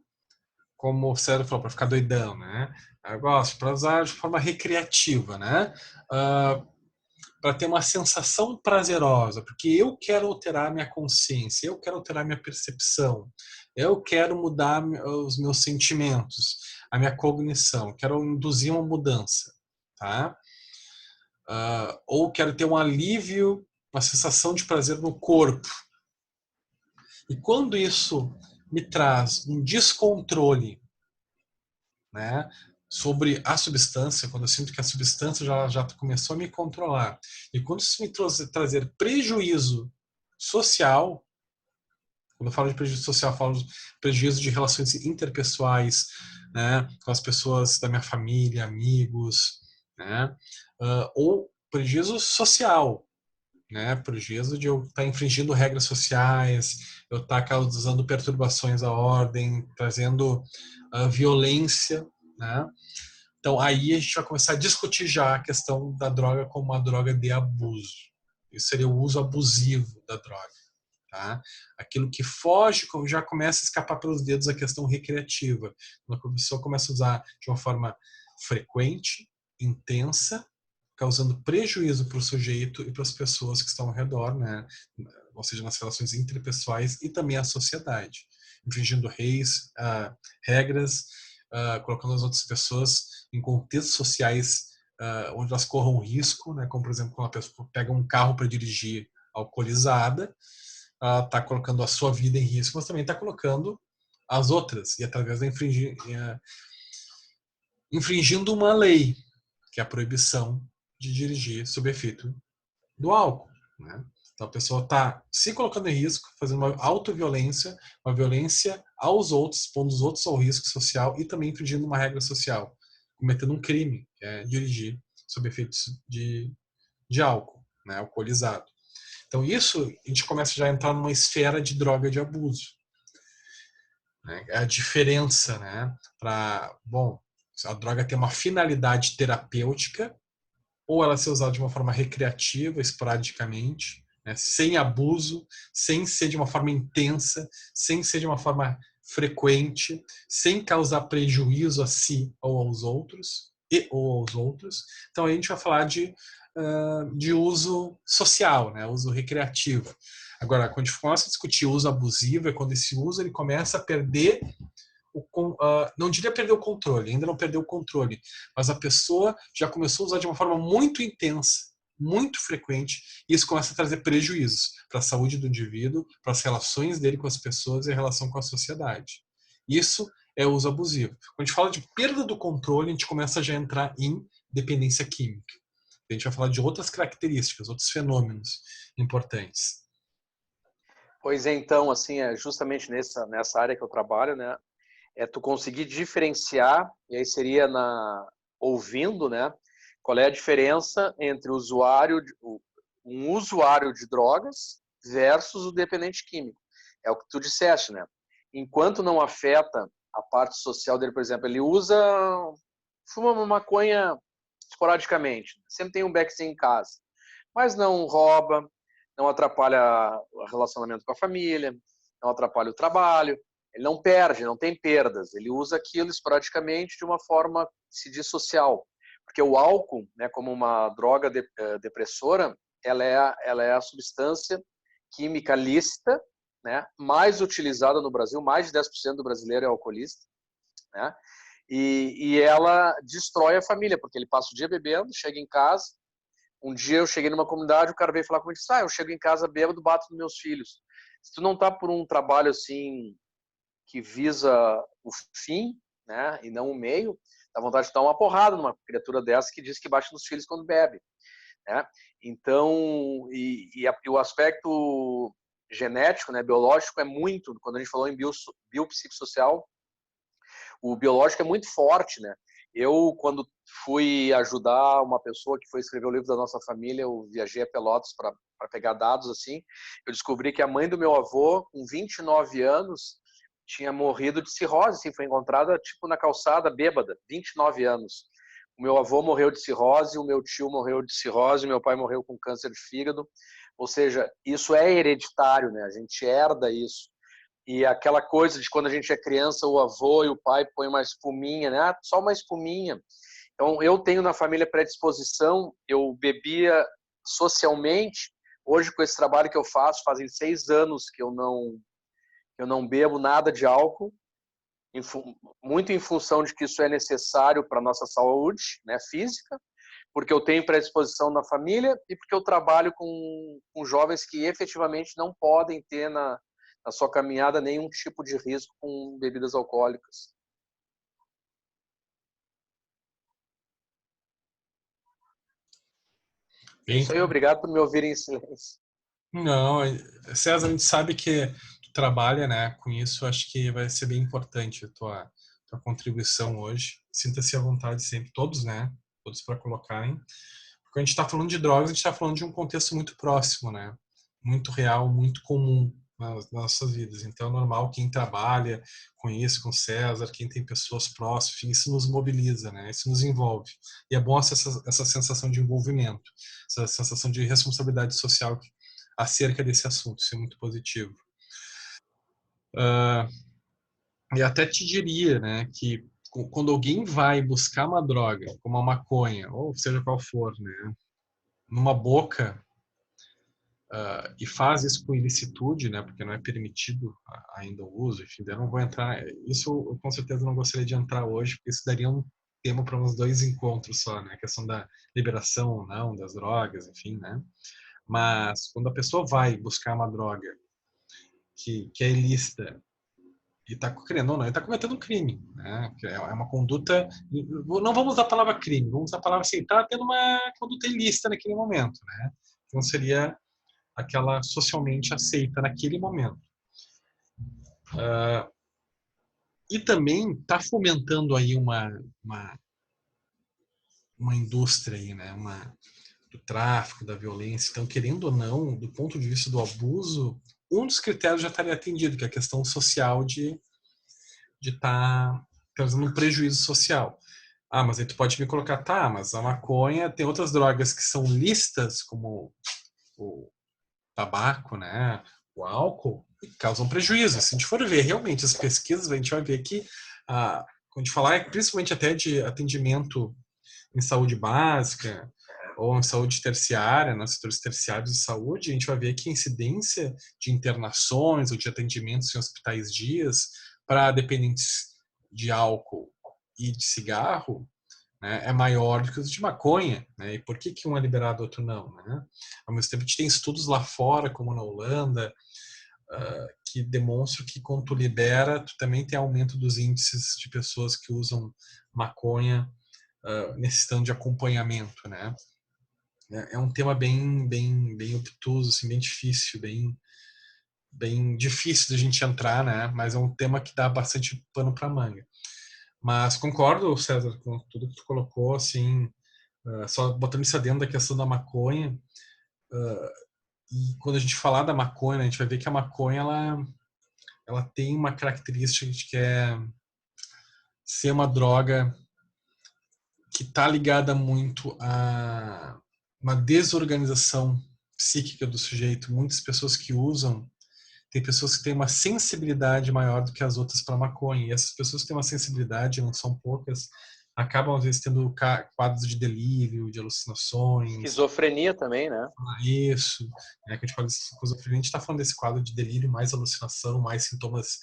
como o Célio falou, para ficar doidão, né? Eu gosto para usar de forma recreativa, né? Para ter uma sensação prazerosa, porque eu quero alterar minha consciência, eu quero alterar minha percepção, eu quero mudar os meus sentimentos, a minha cognição, quero induzir uma mudança, tá? Ou quero ter um alívio, uma sensação de prazer no corpo. E quando isso me traz um descontrole, né, sobre a substância, quando eu sinto que a substância já começou a me controlar, e quando isso me trazer prejuízo social, quando eu falo de prejuízo social, eu falo de prejuízo de relações interpessoais, né, com as pessoas da minha família, amigos, né, ou prejuízo social, né, prejuízo de eu estar infringindo regras sociais, eu estar causando perturbações à ordem, trazendo violência, né? Então aí a gente vai começar a discutir já a questão da droga como uma droga de abuso. Isso seria o uso abusivo da droga, tá? Aquilo que foge já começa a escapar pelos dedos a questão recreativa. Quando a pessoa começa a usar de uma forma frequente, intensa, causando prejuízo para o sujeito e para as pessoas que estão ao redor, né? Ou seja, nas relações interpessoais e também a sociedade, infringindo regras, colocando as outras pessoas em contextos sociais onde elas corram risco, né? Como por exemplo, quando a pessoa pega um carro para dirigir alcoolizada, ela está colocando a sua vida em risco, mas também está colocando as outras, e através da infringindo uma lei, que é a proibição de dirigir sob efeito do álcool, né? Então a pessoa está se colocando em risco, fazendo uma autoviolência, uma violência aos outros, pondo os outros ao risco social e também infringindo uma regra social, cometendo um crime, que é dirigir sob efeitos de álcool, né? Alcoolizado. Então isso a gente começa já a entrar numa esfera de droga de abuso, né? É a diferença, né? Bom, A droga tem uma finalidade terapêutica, ou ela ser usada de uma forma recreativa, esporadicamente, né, sem abuso, sem ser de uma forma intensa, sem ser de uma forma frequente, sem causar prejuízo a si ou aos outros, Então a gente vai falar de uso social, né, uso recreativo. Agora, quando a gente começa a discutir uso abusivo, é quando esse uso ele começa a perder não diria perder o controle, ainda não perdeu o controle, mas a pessoa já começou a usar de uma forma muito intensa, muito frequente, e isso começa a trazer prejuízos para a saúde do indivíduo, para as relações dele com as pessoas e a relação com a sociedade. Isso é uso abusivo. Quando a gente fala de perda do controle, a gente começa já a entrar em dependência química. A gente vai falar de outras características, outros fenômenos importantes. Pois é, então, assim, é justamente nessa área que eu trabalho, né? É tu conseguir diferenciar, e aí seria ouvindo, né? Qual é a diferença entre um usuário de drogas versus o dependente químico. É o que tu disseste, né? Enquanto não afeta a parte social dele, por exemplo, ele fuma uma maconha esporadicamente, sempre tem um beckzinho em casa, mas não rouba, não atrapalha o relacionamento com a família, não atrapalha o trabalho, ele não perde, não tem perdas, ele usa aquilo esporadicamente de uma forma, se diz, social. Porque o álcool, né, como uma droga depressora, ela é a substância química lícita, né, mais utilizada no Brasil, mais de 10% do brasileiro é alcoolista, né, e ela destrói a família, porque ele passa o dia bebendo, chega em casa. Um dia eu cheguei numa comunidade, o cara veio falar comigo e disse, eu chego em casa bêbado, bato nos meus filhos. Se tu não tá por um trabalho assim que visa o fim, né, e não o meio, dá vontade de dar uma porrada numa criatura dessa que diz que bate nos filhos quando bebe, né? Então, o aspecto genético, né, biológico é muito, quando a gente falou em biopsicossocial, o biológico é muito forte, né? Eu, quando fui ajudar uma pessoa que foi escrever o livro da nossa família, eu viajei a Pelotas para pegar dados, assim, eu descobri que a mãe do meu avô, com 29 anos, tinha morrido de cirrose, assim, foi encontrada, tipo, na calçada, bêbada, 29 anos. O meu avô morreu de cirrose, o meu tio morreu de cirrose, o meu pai morreu com câncer de fígado. Ou seja, isso é hereditário, né? A gente herda isso. E aquela coisa de quando a gente é criança, o avô e o pai põem uma espuminha, né? Só uma espuminha. Então, eu tenho na família predisposição, eu bebia socialmente. Hoje, com esse trabalho que eu faço, fazem 6 anos que eu não bebo nada de álcool, muito em função de que isso é necessário para a nossa saúde, né, física, porque eu tenho predisposição na família e porque eu trabalho com jovens que efetivamente não podem ter na sua caminhada nenhum tipo de risco com bebidas alcoólicas. É isso aí, obrigado por me ouvir em silêncio. Não, César, a gente sabe que tu trabalha, né, com isso, acho que vai ser bem importante a tua contribuição hoje. Sinta-se à vontade sempre, todos, né, todos para colocarem. Porque a gente está falando de drogas, a gente está falando de um contexto muito próximo, né, muito real, muito comum nas nossas vidas. Então é normal quem trabalha com isso, com o César, quem tem pessoas próximas, isso nos mobiliza, né, isso nos envolve. E é bom essa sensação de envolvimento, essa sensação de responsabilidade social acerca desse assunto, isso é muito positivo. E até te diria, né, que quando alguém vai buscar uma droga, como a maconha, ou seja qual for, né, numa boca, e faz isso com ilicitude, né, porque não é permitido ainda o uso, enfim, eu não vou entrar, isso eu com certeza não gostaria de entrar hoje, porque isso daria um tema para uns 2 encontros só, né, a questão da liberação ou não das drogas, enfim, né, mas quando a pessoa vai buscar uma droga que é ilícita e está querendo ou não, ele está cometendo um crime, né? É uma conduta, não vamos usar a palavra crime, vamos usar a palavra assim, está tendo uma conduta ilícita naquele momento, né? Então seria aquela socialmente aceita naquele momento. E também está fomentando aí uma indústria aí, né? Do tráfico, da violência. Então, querendo ou não, do ponto de vista do abuso, um dos critérios já estaria atendido, que é a questão social de estar causando um prejuízo social. Ah, mas aí tu pode me colocar, tá, mas a maconha tem outras drogas que são lícitas, como o tabaco, né, o álcool, e causam prejuízo. Se a gente for ver realmente as pesquisas, a gente vai ver que, quando a gente falar principalmente até de atendimento em saúde básica ou em saúde terciária, nos setores terciários de saúde, a gente vai ver que a incidência de internações ou de atendimentos em hospitais dias para dependentes de álcool e de cigarro, né, é maior do que os de maconha, né? E por que que um é liberado e outro não, né? Ao mesmo tempo, a gente tem estudos lá fora, como na Holanda, que demonstram que quando tu libera, tu também tem aumento dos índices de pessoas que usam maconha necessitando de acompanhamento, né? É um tema bem obtuso, assim, bem difícil, bem difícil de a gente entrar, né? Mas é um tema que dá bastante pano para manga. Mas concordo, César, com tudo que tu colocou, assim, só botando isso dentro da questão da maconha. E quando a gente falar da maconha, a gente vai ver que a maconha ela tem uma característica de que é ser uma droga que está ligada muito a uma desorganização psíquica do sujeito. Muitas pessoas que usam, tem pessoas que têm uma sensibilidade maior do que as outras para maconha. E essas pessoas que têm uma sensibilidade, não são poucas, acabam às vezes tendo quadros de delírio, de alucinações. Esquizofrenia também, né? Isso, né, que a gente fala de esquizofrenia, a gente está falando desse quadro de delírio, mais alucinação, mais sintomas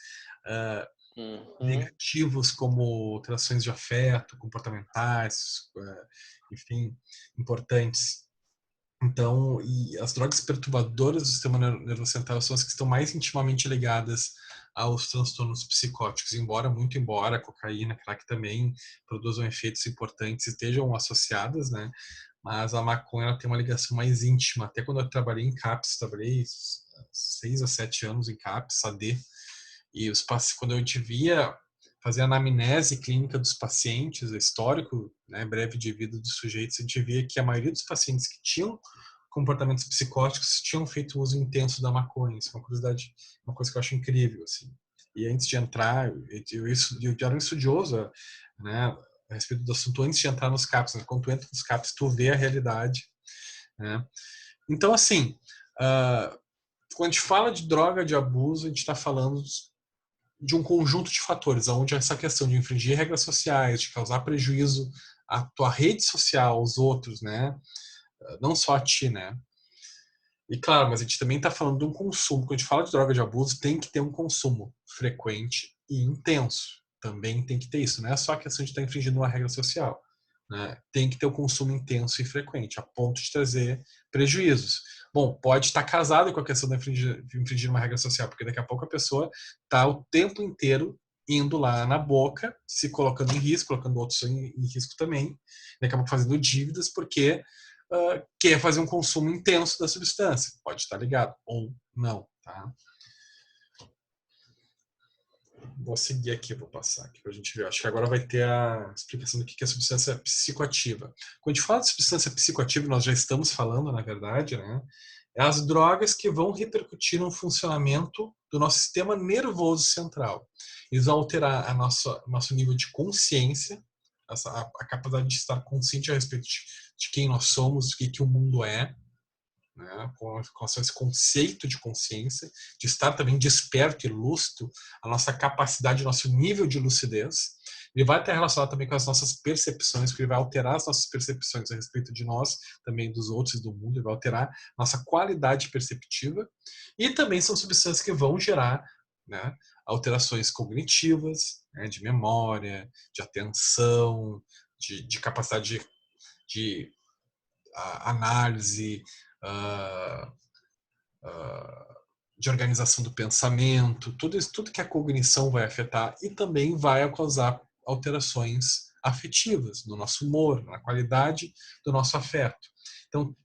negativos como alterações de afeto, comportamentais, enfim, importantes. Então, e as drogas perturbadoras do sistema nervoso central são as que estão mais intimamente ligadas aos transtornos psicóticos, muito embora a cocaína, crack também produzam efeitos importantes e estejam associadas, né? Mas a maconha ela tem uma ligação mais íntima. Até quando eu trabalhei em CAPS, trabalhei 6 a 7 anos em CAPS, AD, e quando eu te via fazer a anamnese clínica dos pacientes, o histórico, né, breve de vida dos sujeitos, a gente via que a maioria dos pacientes que tinham comportamentos psicóticos tinham feito uso intenso da maconha. Isso é uma curiosidade, uma coisa que eu acho incrível, assim. E antes de entrar, eu era um estudioso, né, a respeito do assunto antes de entrar nos CAPs. Né? Quando tu entra nos CAPs, tu vê a realidade, né? Então, assim, quando a gente fala de droga, de abuso, a gente está falando de um conjunto de fatores, onde essa questão de infringir regras sociais, de causar prejuízo à tua rede social, aos outros, né? Não só a ti, né? E claro, mas a gente também está falando de um consumo. Quando a gente fala de droga de abuso, tem que ter um consumo frequente e intenso. Também tem que ter isso. Não é só a questão de estar infringindo uma regra social. Né? Tem que ter o consumo intenso e frequente, a ponto de trazer prejuízos. Bom, pode estar casado com a questão de infringir uma regra social, porque daqui a pouco a pessoa está o tempo inteiro indo lá na boca, se colocando em risco, colocando outros em risco também, daqui a pouco fazendo dívidas, porque quer fazer um consumo intenso da substância. Pode estar ligado ou não, tá? Vou seguir aqui, vou passar aqui para a gente ver. Acho que agora vai ter a explicação do que é substância psicoativa. Quando a gente fala de substância psicoativa, nós já estamos falando, na verdade, né? É as drogas que vão repercutir no funcionamento do nosso sistema nervoso central. Eles vão alterar nosso nível de consciência, a capacidade de estar consciente a respeito de quem nós somos, do que o mundo é, né, com relação a esse conceito de consciência, de estar também desperto e lúcido, a nossa capacidade, nosso nível de lucidez. Ele vai estar relacionado também com as nossas percepções, porque ele vai alterar as nossas percepções a respeito de nós, também dos outros e do mundo, ele vai alterar nossa qualidade perceptiva. E também são substâncias que vão gerar, né, alterações cognitivas, né, de memória, de atenção, de capacidade de análise, uh, de organização do pensamento, tudo que a cognição vai afetar e também vai causar alterações afetivas no nosso humor, na qualidade do nosso afeto. Então,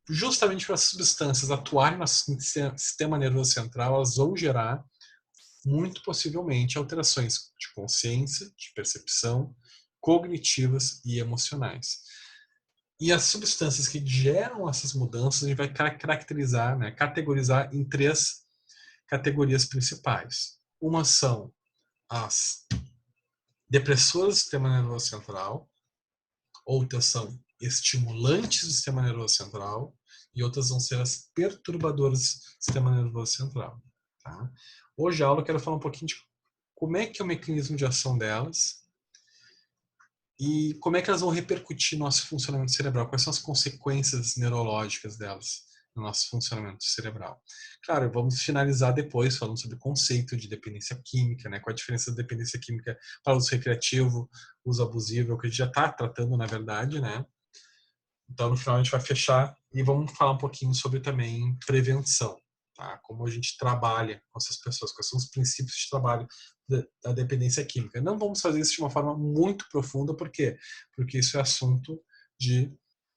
justamente para as substâncias atuarem no sistema nervoso central, elas vão gerar, muito possivelmente, alterações de consciência, de percepção, cognitivas e emocionais. E as substâncias que geram essas mudanças, a gente vai caracterizar, né, categorizar em 3 categorias principais. Uma são as depressoras do sistema nervoso central, outras são estimulantes do sistema nervoso central e outras vão ser as perturbadoras do sistema nervoso central. Tá? Hoje a aula eu quero falar um pouquinho de como é que é o mecanismo de ação delas e como é que elas vão repercutir no nosso funcionamento cerebral, quais são as consequências neurológicas delas no nosso funcionamento cerebral. Claro, vamos finalizar depois falando sobre o conceito de dependência química, né? Qual a diferença da dependência química para uso recreativo, uso abusivo, que a gente já está tratando, na verdade, né? Então, no final, a gente vai fechar e vamos falar um pouquinho sobre também prevenção, tá? Como a gente trabalha com essas pessoas, quais são os princípios de trabalho da dependência química. Não vamos fazer isso de uma forma muito profunda, por quê? Porque isso é assunto de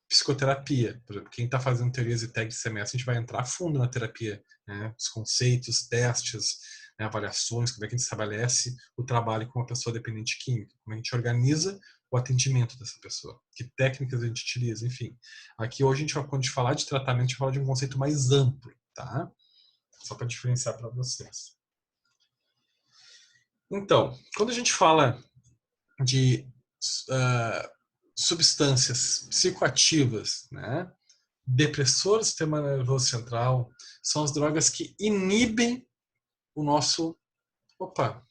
psicoterapia. Por exemplo, quem está fazendo teorias e tags de semestre, a gente vai entrar a fundo na terapia, né? Os conceitos, testes, né? Avaliações, como é que a gente estabelece o trabalho com uma pessoa dependente química, como a gente organiza o atendimento dessa pessoa, que técnicas a gente utiliza, enfim. Aqui hoje, quando a gente falar de tratamento, a gente fala de um conceito mais amplo, tá? Só para diferenciar para vocês. Então, quando a gente fala de substâncias psicoativas, né? Depressores do sistema nervoso central, são as drogas que inibem o nosso... Opa!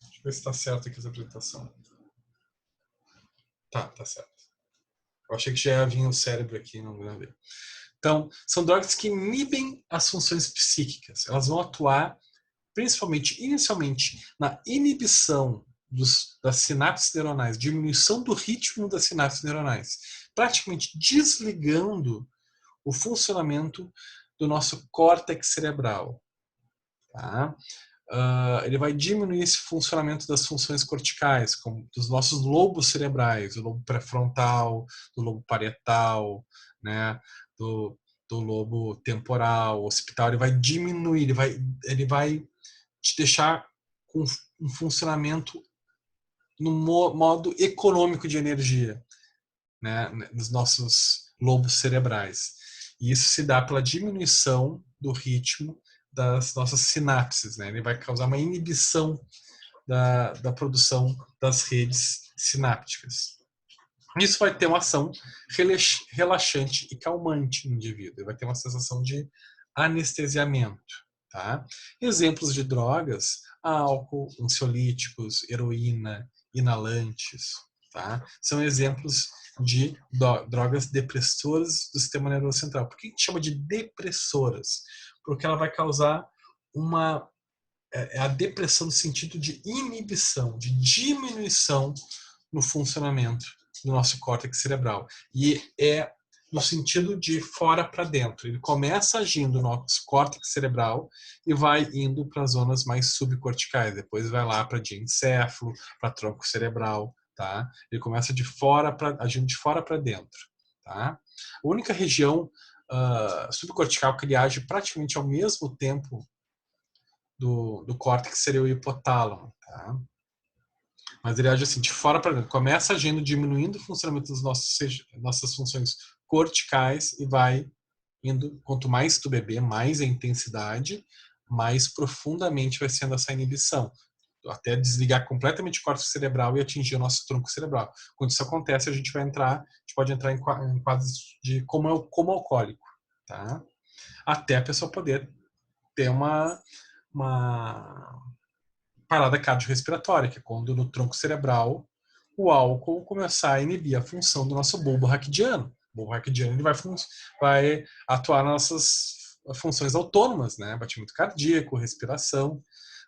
Deixa eu ver se está certo aqui essa apresentação. Tá certo. Eu achei que já ia vir o cérebro aqui, não gravei. Então, são drogas que inibem as funções psíquicas. Elas vão atuar, principalmente, inicialmente, na inibição das sinapses neuronais, diminuição do ritmo das sinapses neuronais, praticamente desligando o funcionamento do nosso córtex cerebral. Tá? Ele vai diminuir esse funcionamento das funções corticais, como dos nossos lobos cerebrais, do lobo pré-frontal, do lobo parietal, né? do lobo temporal, occipital. Ele vai diminuir, ele vai te deixar com um funcionamento no modo econômico de energia, né? Nos nossos lobos cerebrais. E isso se dá pela diminuição do ritmo das nossas sinapses, né? Ele vai causar uma inibição da produção das redes sinápticas. Isso vai ter uma ação relaxante e calmante no indivíduo. Ele vai ter uma sensação de anestesiamento. Tá? Exemplos de drogas: álcool, ansiolíticos, heroína, inalantes. Tá? São exemplos de drogas depressoras do sistema nervoso central. Por que a gente chama de depressoras? Porque ela vai causar a depressão no sentido de inibição, de diminuição no funcionamento do nosso córtex cerebral. E é no sentido de fora para dentro. Ele começa agindo no nosso córtex cerebral e vai indo para as zonas mais subcorticais. Depois vai lá para diencéfalo, para tronco cerebral. Tá? Ele começa agindo de fora para dentro. Tá? A única região subcortical que ele age praticamente ao mesmo tempo do córtex seria o hipotálamo. Tá? Mas ele age assim, de fora para dentro. Começa agindo, diminuindo o funcionamento das nossas funções corticais e vai indo, quanto mais tu beber, mais a intensidade, mais profundamente vai sendo essa inibição. Até desligar completamente o córtex cerebral e atingir o nosso tronco cerebral. Quando isso acontece, a gente pode entrar em quadros de coma alcoólico. Tá? Até a pessoa poder ter uma parada cardiorrespiratória, que é quando no tronco cerebral o álcool começar a inibir a função do nosso bulbo raquidiano. O bulbo raquidiano ele vai atuar nas nossas funções autônomas, né? Batimento cardíaco, respiração.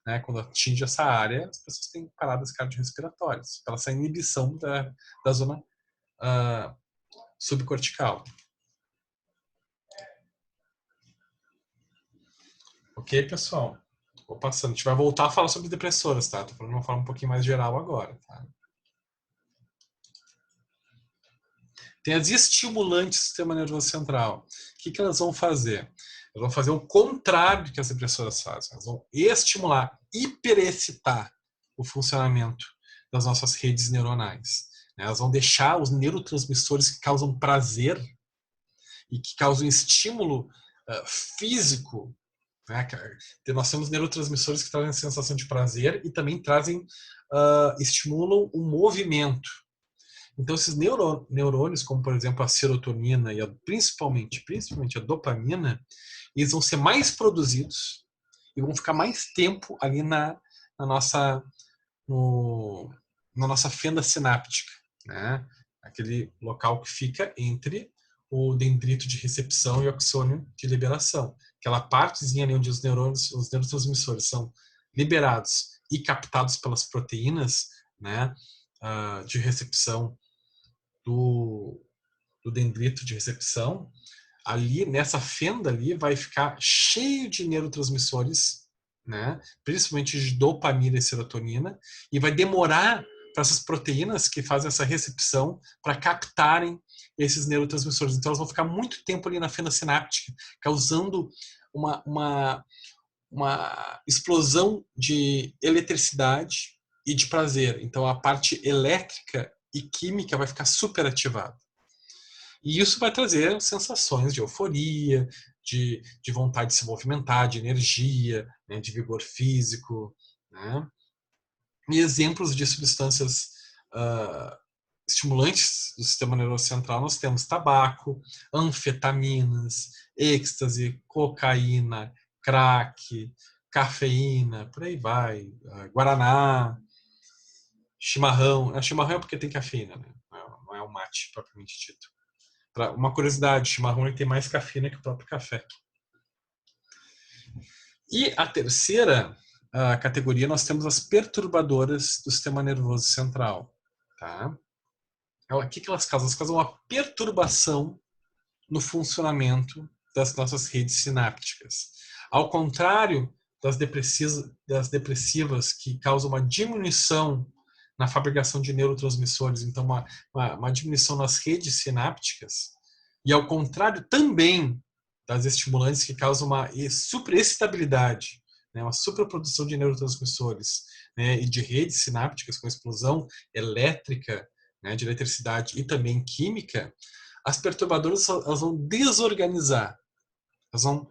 Né? Quando atinge essa área, as pessoas têm paradas cardiorrespiratórias, pela essa inibição da zona subcortical. Ok, pessoal? Vou passando. A gente vai voltar a falar sobre depressoras, tá? Tô falando de uma forma um pouquinho mais geral agora, tá? Tem as estimulantes do sistema nervoso central. O que elas vão fazer? Elas vão fazer o contrário do que as depressoras fazem. Elas vão estimular, hiperexcitar o funcionamento das nossas redes neuronais. Elas vão deixar os neurotransmissores que causam prazer e que causam estímulo físico. Né? Nós temos neurotransmissores que trazem a sensação de prazer e também trazem estimulam o movimento. Então, esses neurônios, como por exemplo a serotonina e principalmente a dopamina, eles vão ser mais produzidos e vão ficar mais tempo ali na nossa, na nossa fenda sináptica, né? Aquele local que fica entre o dendrito de recepção e o axônio de liberação. Aquela partezinha ali onde os neurotransmissores são liberados e captados pelas proteínas, né, de recepção do dendrito de recepção, ali nessa fenda ali vai ficar cheio de neurotransmissores, né, principalmente de dopamina e serotonina, e vai demorar para essas proteínas que fazem essa recepção para captarem esses neurotransmissores. Então elas vão ficar muito tempo ali na fenda sináptica, causando uma explosão de eletricidade e de prazer. Então a parte elétrica e química vai ficar super ativada. E isso vai trazer sensações de euforia, de vontade de se movimentar, de energia, né, de vigor físico. Né? E exemplos de substâncias estimulantes do sistema nervoso central, nós temos tabaco, anfetaminas, êxtase, cocaína, crack, cafeína, por aí vai, guaraná, chimarrão. Chimarrão é porque tem cafeína, né? Não é o mate propriamente dito. Uma curiosidade, chimarrão ele tem mais cafeína que o próprio café. E a terceira categoria, nós temos as perturbadoras do sistema nervoso central. Tá? O que elas causam? Elas causam uma perturbação no funcionamento das nossas redes sinápticas. Ao contrário das depressivas que causam uma diminuição na fabricação de neurotransmissores, então uma diminuição nas redes sinápticas, e ao contrário também das estimulantes que causam uma superexcitabilidade, né, uma superprodução de neurotransmissores, né, e de redes sinápticas com explosão elétrica, né, de eletricidade e também química, as perturbadoras elas vão desorganizar, elas vão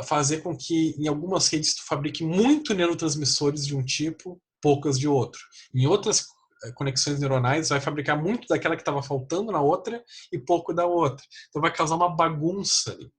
fazer com que em algumas redes tu fabrique muito neurotransmissores de um tipo, poucas de outro. Em outras conexões neuronais vai fabricar muito daquela que estava faltando na outra e pouco da outra. Então vai causar uma bagunça ali,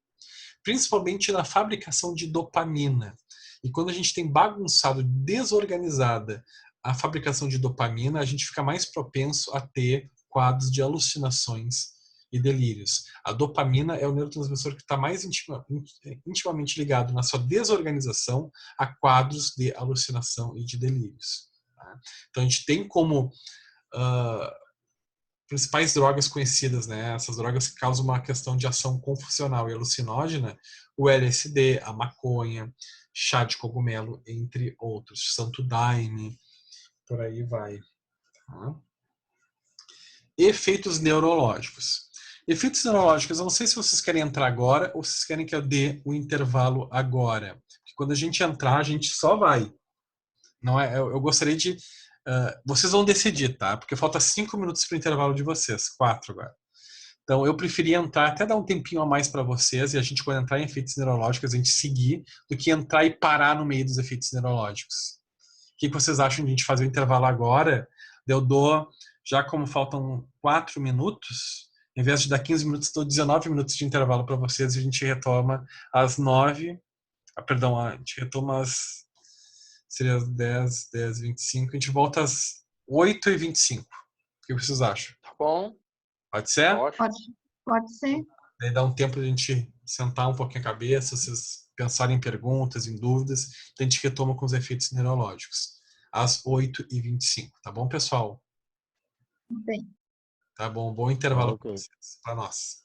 principalmente na fabricação de dopamina. E quando a gente tem bagunçado, desorganizada a fabricação de dopamina, a gente fica mais propenso a ter quadros de alucinações e delírios. A dopamina é o neurotransmissor que está mais intimamente ligado na sua desorganização a quadros de alucinação e de delírios. Tá? Então a gente tem como principais drogas conhecidas, né? Essas drogas que causam uma questão de ação confusional e alucinógena, o LSD, a maconha, chá de cogumelo, entre outros, santo daime, por aí vai. Tá? Efeitos neurológicos. Efeitos neurológicos, eu não sei se vocês querem entrar agora ou se vocês querem que eu dê o intervalo agora. Porque quando a gente entrar, a gente só vai. Não é, eu gostaria de... vocês vão decidir, tá? Porque falta 5 minutos para o intervalo de vocês, 4 agora. Então, eu preferia entrar, até dar um tempinho a mais para vocês, e a gente, quando entrar em efeitos neurológicos, a gente seguir, do que entrar e parar no meio dos efeitos neurológicos. O que vocês acham de a gente fazer o intervalo agora? Eu dou, já como faltam 4 minutos, em vez de dar 15 minutos, dou 19 minutos de intervalo para vocês, e a gente retoma às 9. Perdão, a gente retoma às... Seria às 10, 10, 25. A gente volta às 8h25. O que vocês acham? Tá bom. Pode ser? Ótimo. Pode ser. Daí dá um tempo de a gente sentar um pouquinho a cabeça, vocês pensarem em perguntas, em dúvidas, daí a gente retoma com os efeitos neurológicos. Às 8h25. Tá bom, pessoal? Bem. Tá bom. Bom intervalo Ok. para vocês. Para nós.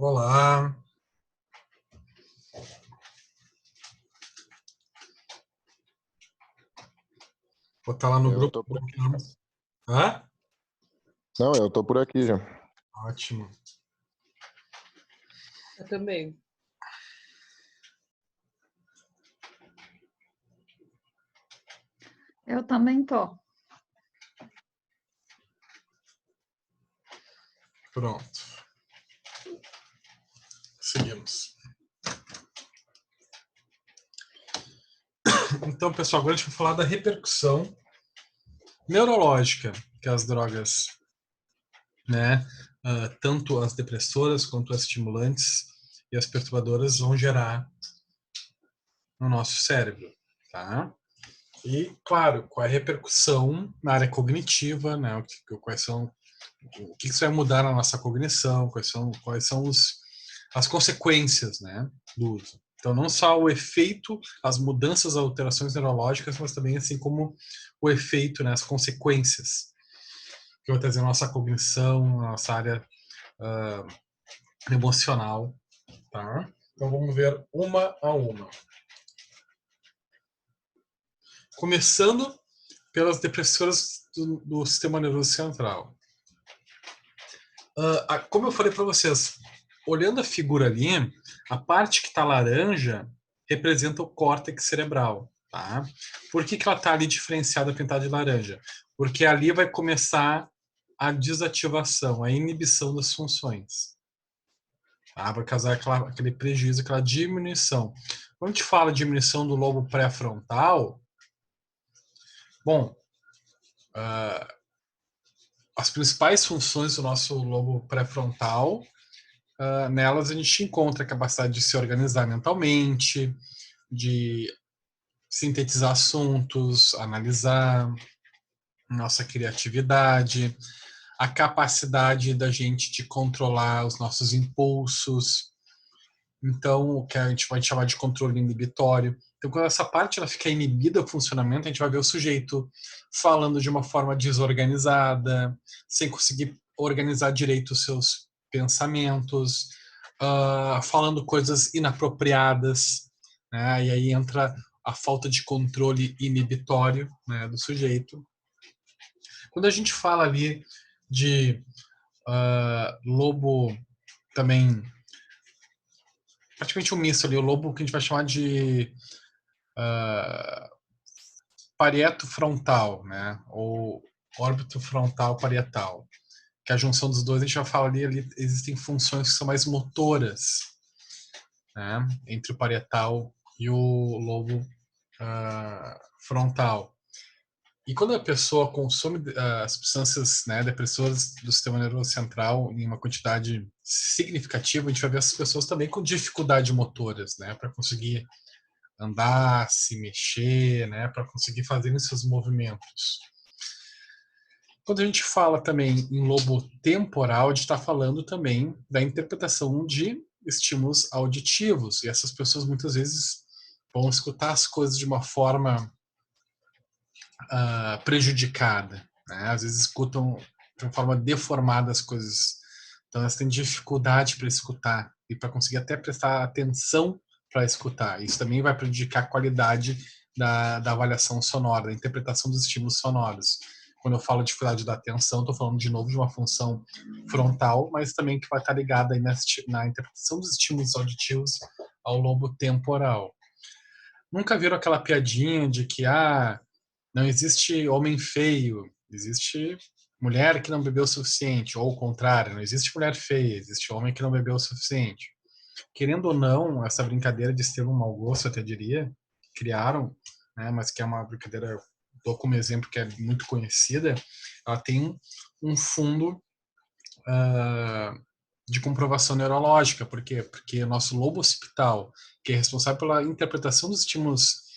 Olá. Vou botar lá no Eu grupo. tô por... Hã? Não, eu tô por aqui já. Ótimo. Eu também. Eu também tô. Pronto. Seguimos. Então, pessoal, agora a gente vai falar da repercussão neurológica que as drogas, né, tanto as depressoras quanto as estimulantes e as perturbadoras vão gerar no nosso cérebro, tá? E, claro, qual é a repercussão na área cognitiva, né? Quais são, o que isso vai mudar na nossa cognição, quais são as consequências, né, do uso. Então, não só o efeito, as mudanças, as alterações neurológicas, mas também assim como o efeito, né, as consequências que vai trazer na nossa cognição, na nossa área emocional, tá? Então, vamos ver uma a uma. Começando pelas depressoras do sistema nervoso central. Como eu falei para vocês, olhando a figura ali, a parte que está laranja representa o córtex cerebral. Tá? Por que ela está ali diferenciada, pintada de laranja? Porque ali vai começar a desativação, a inibição das funções. Tá? Vai causar aquele prejuízo, aquela diminuição. Quando a gente fala diminuição do lobo pré-frontal, bom, as principais funções do nosso lobo pré-frontal, nelas a gente encontra a capacidade de se organizar mentalmente, de sintetizar assuntos, analisar, nossa criatividade, a capacidade da gente de controlar os nossos impulsos. Então, o que a gente vai chamar de controle inibitório. Então, quando essa parte ela fica inibida o funcionamento, a gente vai ver o sujeito falando de uma forma desorganizada, sem conseguir organizar direito os seus pensamentos, falando coisas inapropriadas, né? E aí entra a falta de controle inibitório, né, do sujeito. Quando a gente fala ali de lobo também, praticamente um misto ali, o lobo que a gente vai chamar de parieto frontal, né, ou órbito frontal parietal, que é a junção dos dois, a gente vai falar ali existem funções que são mais motoras, né, entre o parietal e o lobo frontal. E quando a pessoa consome substâncias, né, depressoras do sistema nervoso central em uma quantidade significativa, a gente vai ver essas pessoas também com dificuldade motoras, né, para conseguir andar, se mexer, né, para conseguir fazer esses movimentos. Quando a gente fala também em lobo temporal, a gente está falando também da interpretação de estímulos auditivos. E essas pessoas muitas vezes vão escutar as coisas de uma forma prejudicada, né? Às vezes escutam de uma forma deformada as coisas. Então elas têm dificuldade para escutar e para conseguir até prestar atenção para escutar. Isso também vai prejudicar a qualidade da avaliação sonora, da interpretação dos estímulos sonoros. Quando eu falo dificuldade da atenção, estou falando de novo de uma função frontal, mas também que vai estar ligada aí na interpretação dos estímulos auditivos ao lobo temporal. Nunca viram aquela piadinha de que não existe homem feio, existe mulher que não bebeu o suficiente, ou o contrário, não existe mulher feia, existe homem que não bebeu o suficiente. Querendo ou não, essa brincadeira de ser um mau gosto, eu até diria, criaram, né, mas que é uma brincadeira, dou como exemplo, que é muito conhecida, ela tem um fundo de comprovação neurológica. Por quê? Porque o nosso lobo occipital, que é responsável pela interpretação dos estímulos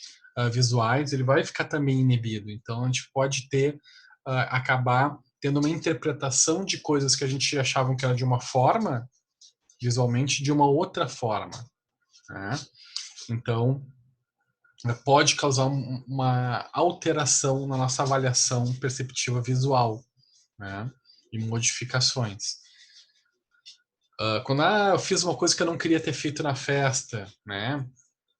visuais, ele vai ficar também inibido. Então, a gente pode acabar tendo uma interpretação de coisas que a gente achava que era de uma forma, visualmente, de uma outra forma, né? Então, pode causar uma alteração na nossa avaliação perceptiva visual, né? E modificações. Quando eu fiz uma coisa que eu não queria ter feito na festa, né?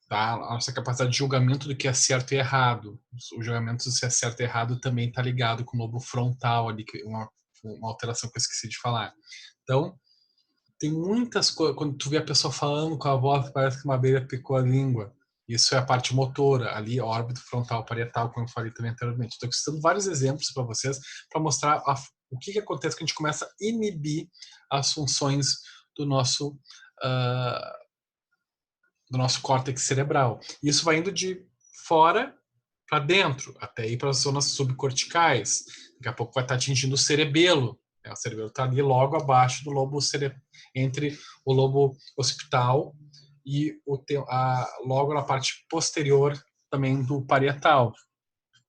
Tá? A nossa capacidade de julgamento do que é certo e errado. O julgamento do que é certo e errado também está ligado com o lobo frontal ali, que uma alteração que eu esqueci de falar. Então, tem muitas coisas. Quando tu vê a pessoa falando com a voz, parece que uma abelha picou a língua. Isso é a parte motora, ali, órbito frontal parietal, como eu falei também anteriormente. Estou citando vários exemplos para vocês, para mostrar o que acontece quando a gente começa a inibir as funções do nosso córtex cerebral. E isso vai indo de fora para dentro, até ir para as zonas subcorticais. Daqui a pouco vai estar atingindo o cerebelo. O cerebelo está ali logo abaixo do lobo entre o lobo occipital e logo na parte posterior também do parietal,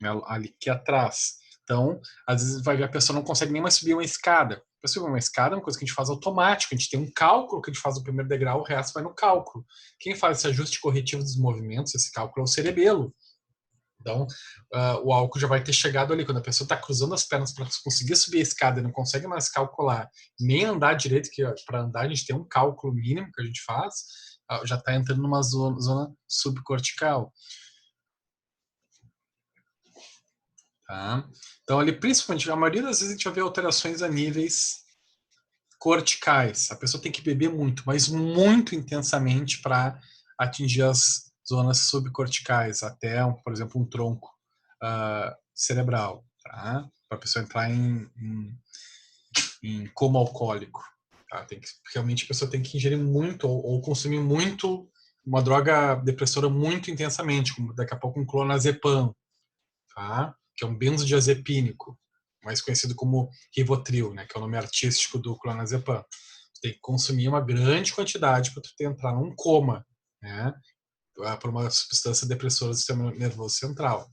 né, ali aqui atrás. Então, às vezes vai ver a pessoa não consegue nem mais subir uma escada. Para subir uma escada é uma coisa que a gente faz automático. A gente tem um cálculo que a gente faz no primeiro degrau, o resto vai no cálculo. Quem faz esse ajuste corretivo dos movimentos, esse cálculo, é o cerebelo. Então, o álcool já vai ter chegado ali. Quando a pessoa está cruzando as pernas para conseguir subir a escada e não consegue mais calcular, nem andar direito, que para andar a gente tem um cálculo mínimo que a gente faz, já está entrando numa zona subcortical. Tá? Então, ali, principalmente, a maioria das vezes a gente vai ver alterações a níveis corticais. A pessoa tem que beber muito, mas muito intensamente para atingir as zonas subcorticais, até, por exemplo, um tronco cerebral, tá? Para a pessoa entrar em coma alcoólico. Tá? Realmente a pessoa tem que ingerir muito ou consumir muito uma droga depressora muito intensamente, como daqui a pouco um clonazepam, tá? Que é um benzodiazepínico, mais conhecido como Rivotril, né? Que é o nome artístico do clonazepam. Você tem que consumir uma grande quantidade para tu entrar num coma, né? Por uma substância depressora do sistema nervoso central.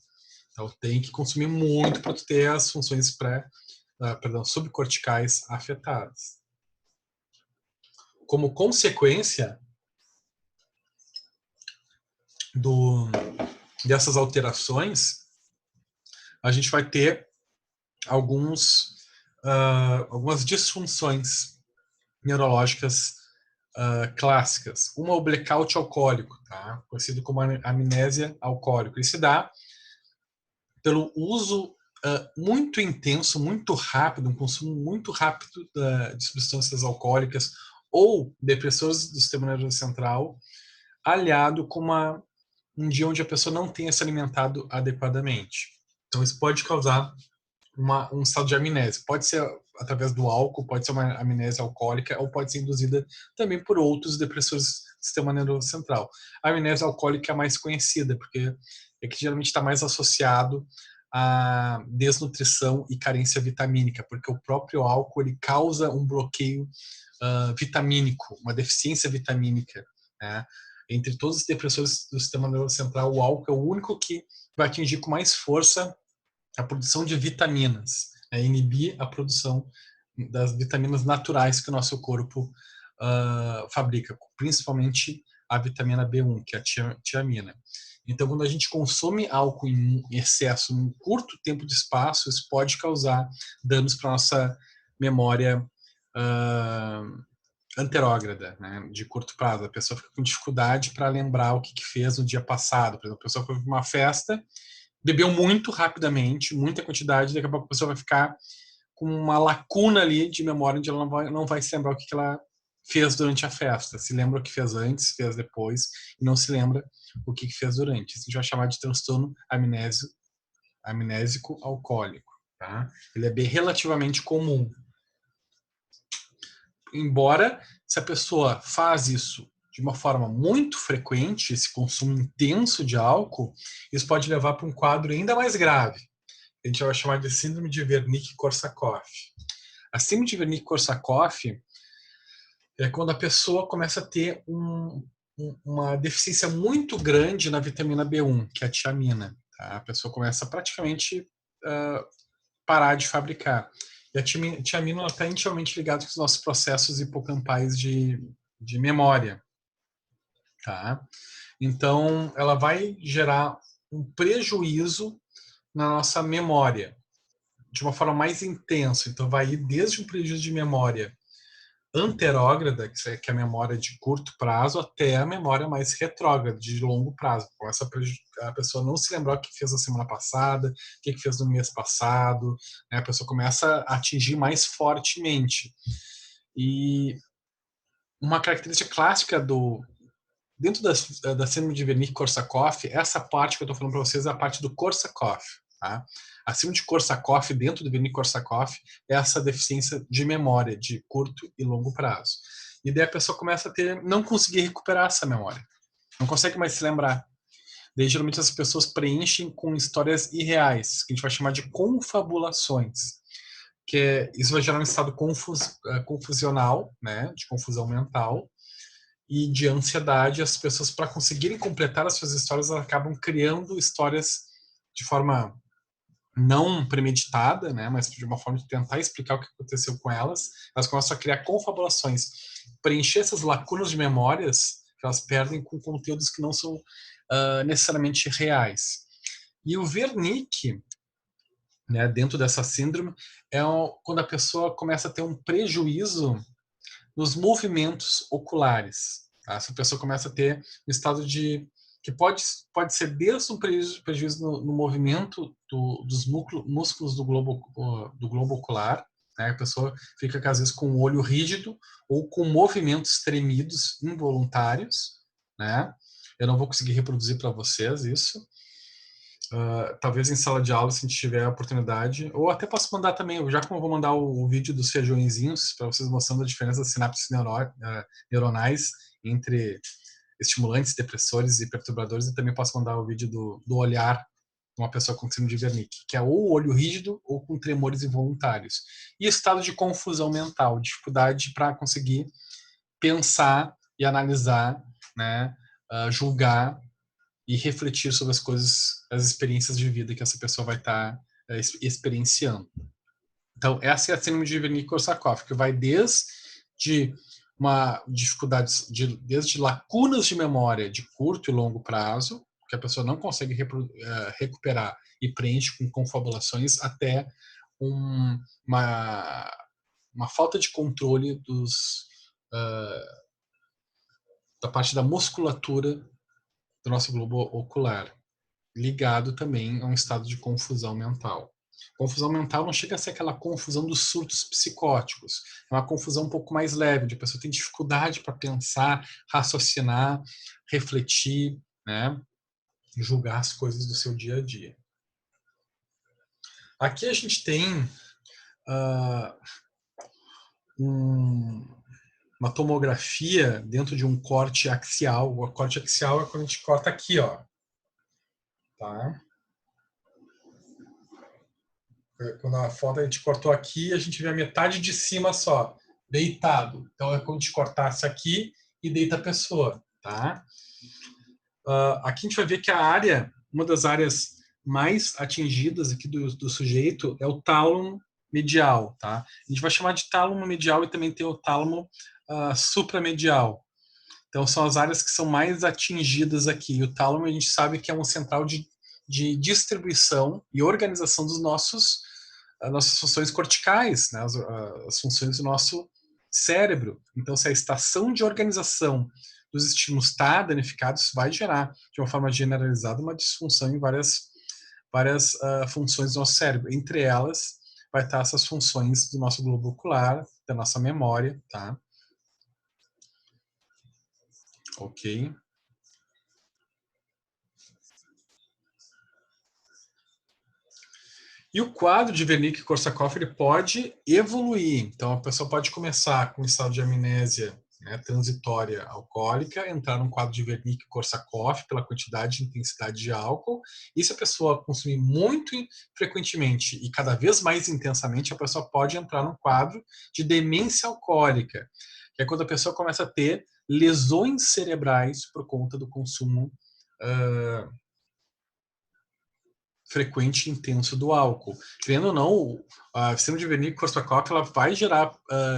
Então tem que consumir muito para tu ter as funções subcorticais afetadas. Como consequência dessas alterações, a gente vai ter algumas disfunções neurológicas clássicas. Uma é o blackout alcoólico, tá? Conhecido como amnésia alcoólica. Isso se dá pelo uso muito intenso, muito rápido, um consumo muito rápido de substâncias alcoólicas ou depressores do sistema nervoso central, aliado com um dia onde a pessoa não tenha se alimentado adequadamente. Então, isso pode causar um estado de amnésia. Pode ser através do álcool, pode ser uma amnésia alcoólica, ou pode ser induzida também por outros depressores do sistema nervoso central. A amnésia alcoólica é a mais conhecida, porque é que geralmente está mais associado a desnutrição e carência vitamínica, porque o próprio álcool ele causa um bloqueio vitamínico, uma deficiência vitamínica, né? Entre todos os depressores do sistema nervoso central, o álcool é o único que vai atingir com mais força a produção de vitaminas, né? Inibir a produção das vitaminas naturais que o nosso corpo fabrica, principalmente a vitamina B1, que é a tiamina. Então, quando a gente consome álcool em excesso, em um curto tempo de espaço, isso pode causar danos para a nossa memória anterógrada, né, de curto prazo. A pessoa fica com dificuldade para lembrar o que fez no dia passado. Por exemplo, a pessoa foi para uma festa, bebeu muito rapidamente, muita quantidade, daqui a pouco a pessoa vai ficar com uma lacuna ali de memória, onde ela não vai se lembrar o que ela fez durante a festa. Se lembra o que fez antes, fez depois, e não se lembra o que fez durante. Isso a gente vai chamar de transtorno amnésico alcoólico. Tá? Ele é bem relativamente comum. Embora, se a pessoa faz isso de uma forma muito frequente, esse consumo intenso de álcool, isso pode levar para um quadro ainda mais grave. A gente vai chamar de síndrome de Wernicke-Korsakoff. A síndrome de Wernicke-Korsakoff é quando a pessoa começa a ter uma deficiência muito grande na vitamina B1, que é a tiamina. Tá? A pessoa começa a praticamente parar de fabricar. E a tiamina está intimamente ligada com os nossos processos hipocampais de memória. Tá? Então, ela vai gerar um prejuízo na nossa memória, de uma forma mais intensa. Então, vai ir desde um prejuízo de memória anterógrada, que é a memória de curto prazo, até a memória mais retrógrada, de longo prazo. Começa a pessoa não se lembrar o que fez na semana passada, o que fez no mês passado, né? A pessoa começa a atingir mais fortemente. E uma característica clássica dentro da síndrome de Wernicke-Korsakoff, essa parte que eu estou falando para vocês é a parte do Korsakoff. Tá? A síndrome de Korsakoff, dentro do Wernicke-Korsakoff, é essa deficiência de memória, de curto e longo prazo. E daí a pessoa começa a não conseguir recuperar essa memória. Não consegue mais se lembrar. Daí, geralmente, as pessoas preenchem com histórias irreais, que a gente vai chamar de confabulações. Isso vai gerar um estado confusional, né, de confusão mental, e de ansiedade. As pessoas, para conseguirem completar as suas histórias, elas acabam criando histórias de forma não premeditada, né, mas de uma forma de tentar explicar o que aconteceu com elas. Elas começam a criar confabulações, preencher essas lacunas de memórias que elas perdem com conteúdos que não são necessariamente reais. E o Wernicke, né, dentro dessa síndrome, quando a pessoa começa a ter um prejuízo nos movimentos oculares. Tá? Essa pessoa começa a ter um estado que pode ser desde um prejuízo no movimento dos músculos do globo ocular, né? A pessoa fica, às vezes, com o olho rígido ou com movimentos tremidos involuntários, né? Eu não vou conseguir reproduzir para vocês isso. Talvez em sala de aula, se a gente tiver a oportunidade, ou até posso mandar também, já como eu vou mandar o vídeo dos feijõezinhos, para vocês mostrando a diferença das sinapses neuronais entre estimulantes, depressores e perturbadores, e também posso mandar o vídeo do olhar de uma pessoa com síndrome de Wernicke, que é ou olho rígido ou com tremores involuntários. E estado de confusão mental, dificuldade para conseguir pensar e analisar, né, julgar e refletir sobre as coisas, as experiências de vida que essa pessoa vai estar experienciando. Então, essa é a síndrome de Wernicke-Korsakoff, que vai desde uma dificuldade, desde lacunas de memória de curto e longo prazo, que a pessoa não consegue recuperar e preenche com confabulações, até uma falta de controle da parte da musculatura do nosso globo ocular, ligado também a um estado de confusão mental. Confusão mental não chega a ser aquela confusão dos surtos psicóticos. É uma confusão um pouco mais leve, onde a pessoa tem dificuldade para pensar, raciocinar, refletir, né? Julgar as coisas do seu dia a dia. Aqui a gente tem uma tomografia dentro de um corte axial. O corte axial é quando a gente corta aqui, ó. Tá? Quando a foto a gente cortou aqui, a gente vê a metade de cima só, deitado. Então é como se a gente cortasse aqui e deita a pessoa, tá? Aqui a gente vai ver que uma das áreas mais atingidas aqui do sujeito é o tálamo medial, tá? A gente vai chamar de tálamo medial e também tem o tálamo supramedial. Então são as áreas que são mais atingidas aqui. E o tálamo a gente sabe que é um central de distribuição e organização dos nossas funções corticais, né? As funções do nosso cérebro. Então, se a estação de organização dos estímulos está danificada, isso vai gerar, de uma forma generalizada, uma disfunção em várias funções do nosso cérebro. Entre elas, vai estar essas funções do nosso globo ocular, da nossa memória, tá? Ok. E o quadro de Wernicke-Korsakoff ele pode evoluir. Então, a pessoa pode começar com um estado de amnésia, né, transitória alcoólica, entrar num quadro de Wernicke-Korsakoff pela quantidade e intensidade de álcool. E se a pessoa consumir muito frequentemente e cada vez mais intensamente, a pessoa pode entrar num quadro de demência alcoólica, que é quando a pessoa começa a ter lesões cerebrais por conta do consumo frequente e intenso do álcool. Querendo ou não, a síndrome de Wernicke-Korsakoff ela vai gerar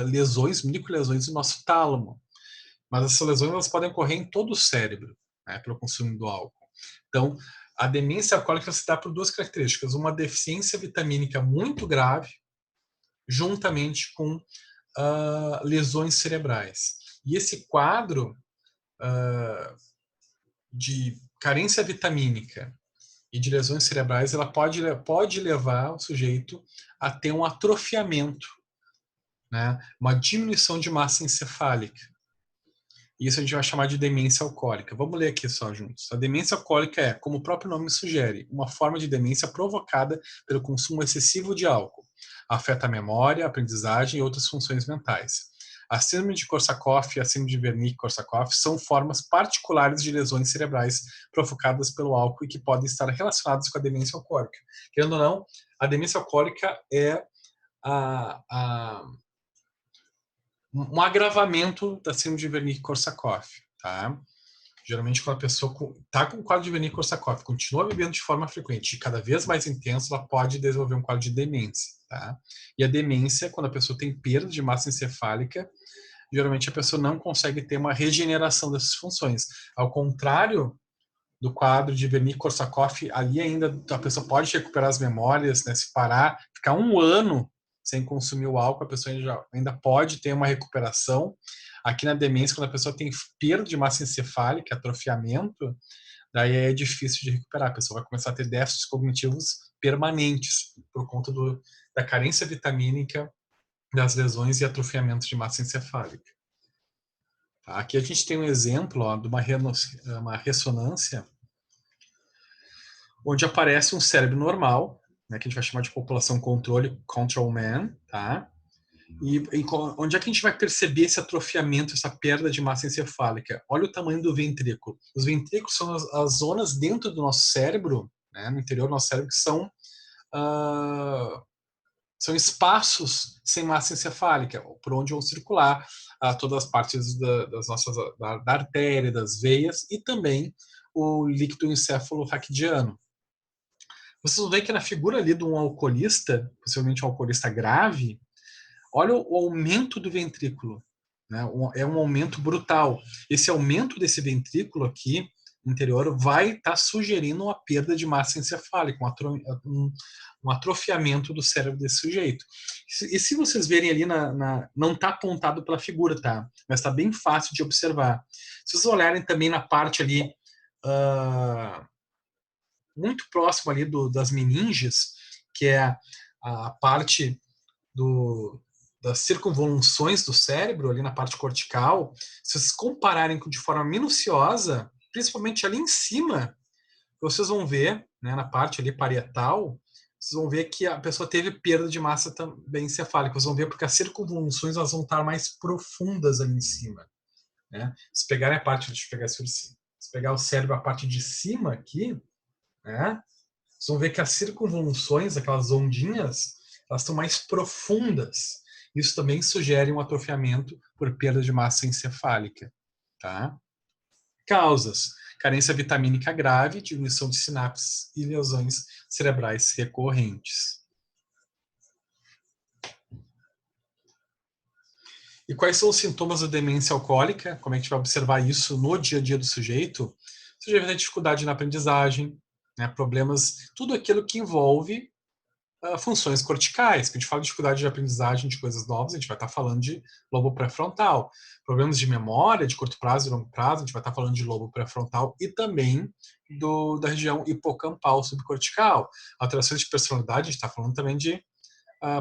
lesões, microlesões no nosso tálamo. Mas essas lesões elas podem ocorrer em todo o cérebro, né, pelo consumo do álcool. Então, a demência alcoólica se dá por duas características. Uma deficiência vitamínica muito grave, juntamente com lesões cerebrais. E esse quadro de carência vitamínica e de lesões cerebrais, ela pode levar o sujeito a ter um atrofiamento, né? Uma diminuição de massa encefálica. Isso a gente vai chamar de demência alcoólica. Vamos ler aqui só juntos. A demência alcoólica é, como o próprio nome sugere, uma forma de demência provocada pelo consumo excessivo de álcool. Afeta a memória, a aprendizagem e outras funções mentais. A síndrome de Korsakoff e a síndrome de Wernicke-Korsakoff são formas particulares de lesões cerebrais provocadas pelo álcool e que podem estar relacionadas com a demência alcoólica. Querendo ou não, a demência alcoólica é um agravamento da síndrome de Wernicke-Korsakoff, tá? Geralmente, quando a pessoa está com o quadro de Wernicke-Korsakoff, continua bebendo de forma frequente e cada vez mais intensa, ela pode desenvolver um quadro de demência, tá? E a demência, quando a pessoa tem perda de massa encefálica, geralmente a pessoa não consegue ter uma regeneração dessas funções. Ao contrário do quadro de Wernicke-Korsakoff, ali ainda a pessoa pode recuperar as memórias, né? Se parar, ficar um ano sem consumir o álcool, a pessoa ainda pode ter uma recuperação. Aqui na demência, quando a pessoa tem perda de massa encefálica, atrofiamento, daí é difícil de recuperar. A pessoa vai começar a ter déficits cognitivos permanentes por conta da carência vitamínica, das lesões e atrofiamento de massa encefálica. Aqui a gente tem um exemplo de uma ressonância onde aparece um cérebro normal, né, que a gente vai chamar de população controle, control man, tá? E onde é que a gente vai perceber esse atrofiamento, essa perda de massa encefálica? Olha o tamanho do ventrículo. Os ventrículos são as zonas dentro do nosso cérebro, né, no interior do nosso cérebro, que são espaços sem massa encefálica, por onde vão circular todas as partes das nossas da artéria, das veias e também o líquido encéfalo-raquidiano. Vocês vão ver que na figura ali de um alcoolista, possivelmente um alcoolista grave, olha o aumento do ventrículo, né? É um aumento brutal. Esse aumento desse ventrículo aqui, interior, vai estar sugerindo uma perda de massa encefálica, um atrofiamento do cérebro desse sujeito. E se vocês verem ali, não está apontado pela figura, tá? Mas está bem fácil de observar. Se vocês olharem também na parte ali, muito próximo ali das meninges, que é a parte das circunvoluções do cérebro, ali na parte cortical, se vocês compararem de forma minuciosa, principalmente ali em cima, vocês vão ver, né, na parte ali parietal, vocês vão ver que a pessoa teve perda de massa também encefálica. Vocês vão ver porque as circunvoluções elas vão estar mais profundas ali em cima, né? Se pegarem a parte, deixa eu pegar isso de cima. Se pegar o cérebro, a parte de cima aqui, né? Vocês vão ver que as circunvoluções, aquelas ondinhas, elas estão mais profundas. Isso também sugere um atrofiamento por perda de massa encefálica. Tá? Causas: carência vitamínica grave, diminuição de sinapses e lesões cerebrais recorrentes. E quais são os sintomas da demência alcoólica? Como é que a gente vai observar isso no dia a dia do sujeito? O sujeito vai ter dificuldade na aprendizagem, né, problemas, tudo aquilo que envolve funções corticais. Quando a gente fala de dificuldade de aprendizagem de coisas novas, a gente vai estar falando de lobo pré-frontal. Problemas de memória, de curto prazo e longo prazo, a gente vai estar falando de lobo pré-frontal e também da região hipocampal subcortical. Alterações de personalidade, a gente está falando também de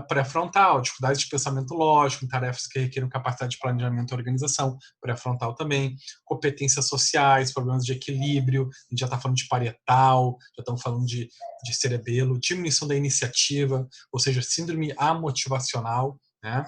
pré-frontal, dificuldades de pensamento lógico, em tarefas que requerem capacidade de planejamento e organização, pré-frontal também, competências sociais, problemas de equilíbrio, a gente já está falando de parietal, já estamos falando de cerebelo, diminuição da iniciativa, ou seja, síndrome amotivacional, né?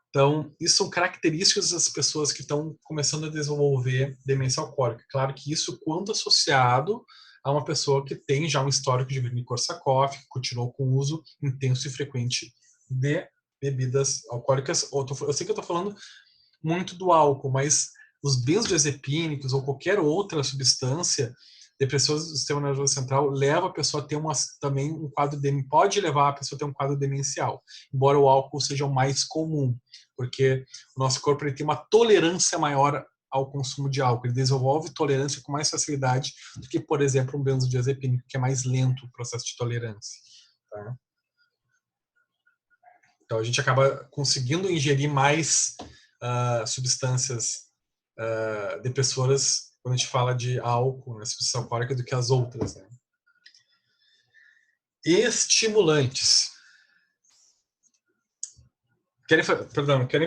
Então, isso são características das pessoas que estão começando a desenvolver demência alcoólica. Claro que isso, quando associado a uma pessoa que tem já um histórico de Wernicke-Korsakoff, que continuou com o uso intenso e frequente de bebidas alcoólicas. Eu sei que eu estou falando muito do álcool, mas os benzodiazepínicos ou qualquer outra substância depressores do sistema nervoso central leva a pessoa a ter também um quadro pode levar a pessoa a ter um quadro demencial, embora o álcool seja o mais comum, porque o nosso corpo ele tem uma tolerância maior ao consumo de álcool, ele desenvolve tolerância com mais facilidade do que, por exemplo, um benzodiazepínico, que é mais lento o processo de tolerância. Tá? Então a gente acaba conseguindo ingerir mais substâncias depressoras quando a gente fala de álcool, né, substância alcoólica, do que as outras, né? Estimulantes. Querem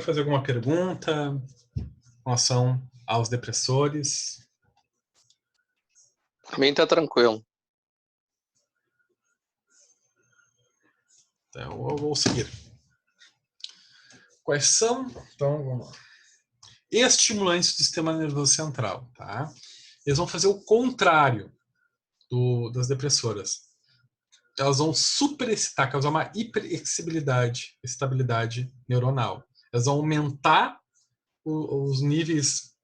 fazer alguma pergunta com relação aos depressores? Para mim tá tranquilo. Então, eu vou seguir. Quais são? Então, vamos lá. Estimulantes do sistema nervoso central, tá? Eles vão fazer o contrário das depressoras. Elas vão superexcitar, causar uma hiperexcitabilidade, estabilidade neuronal. Elas vão aumentar os níveis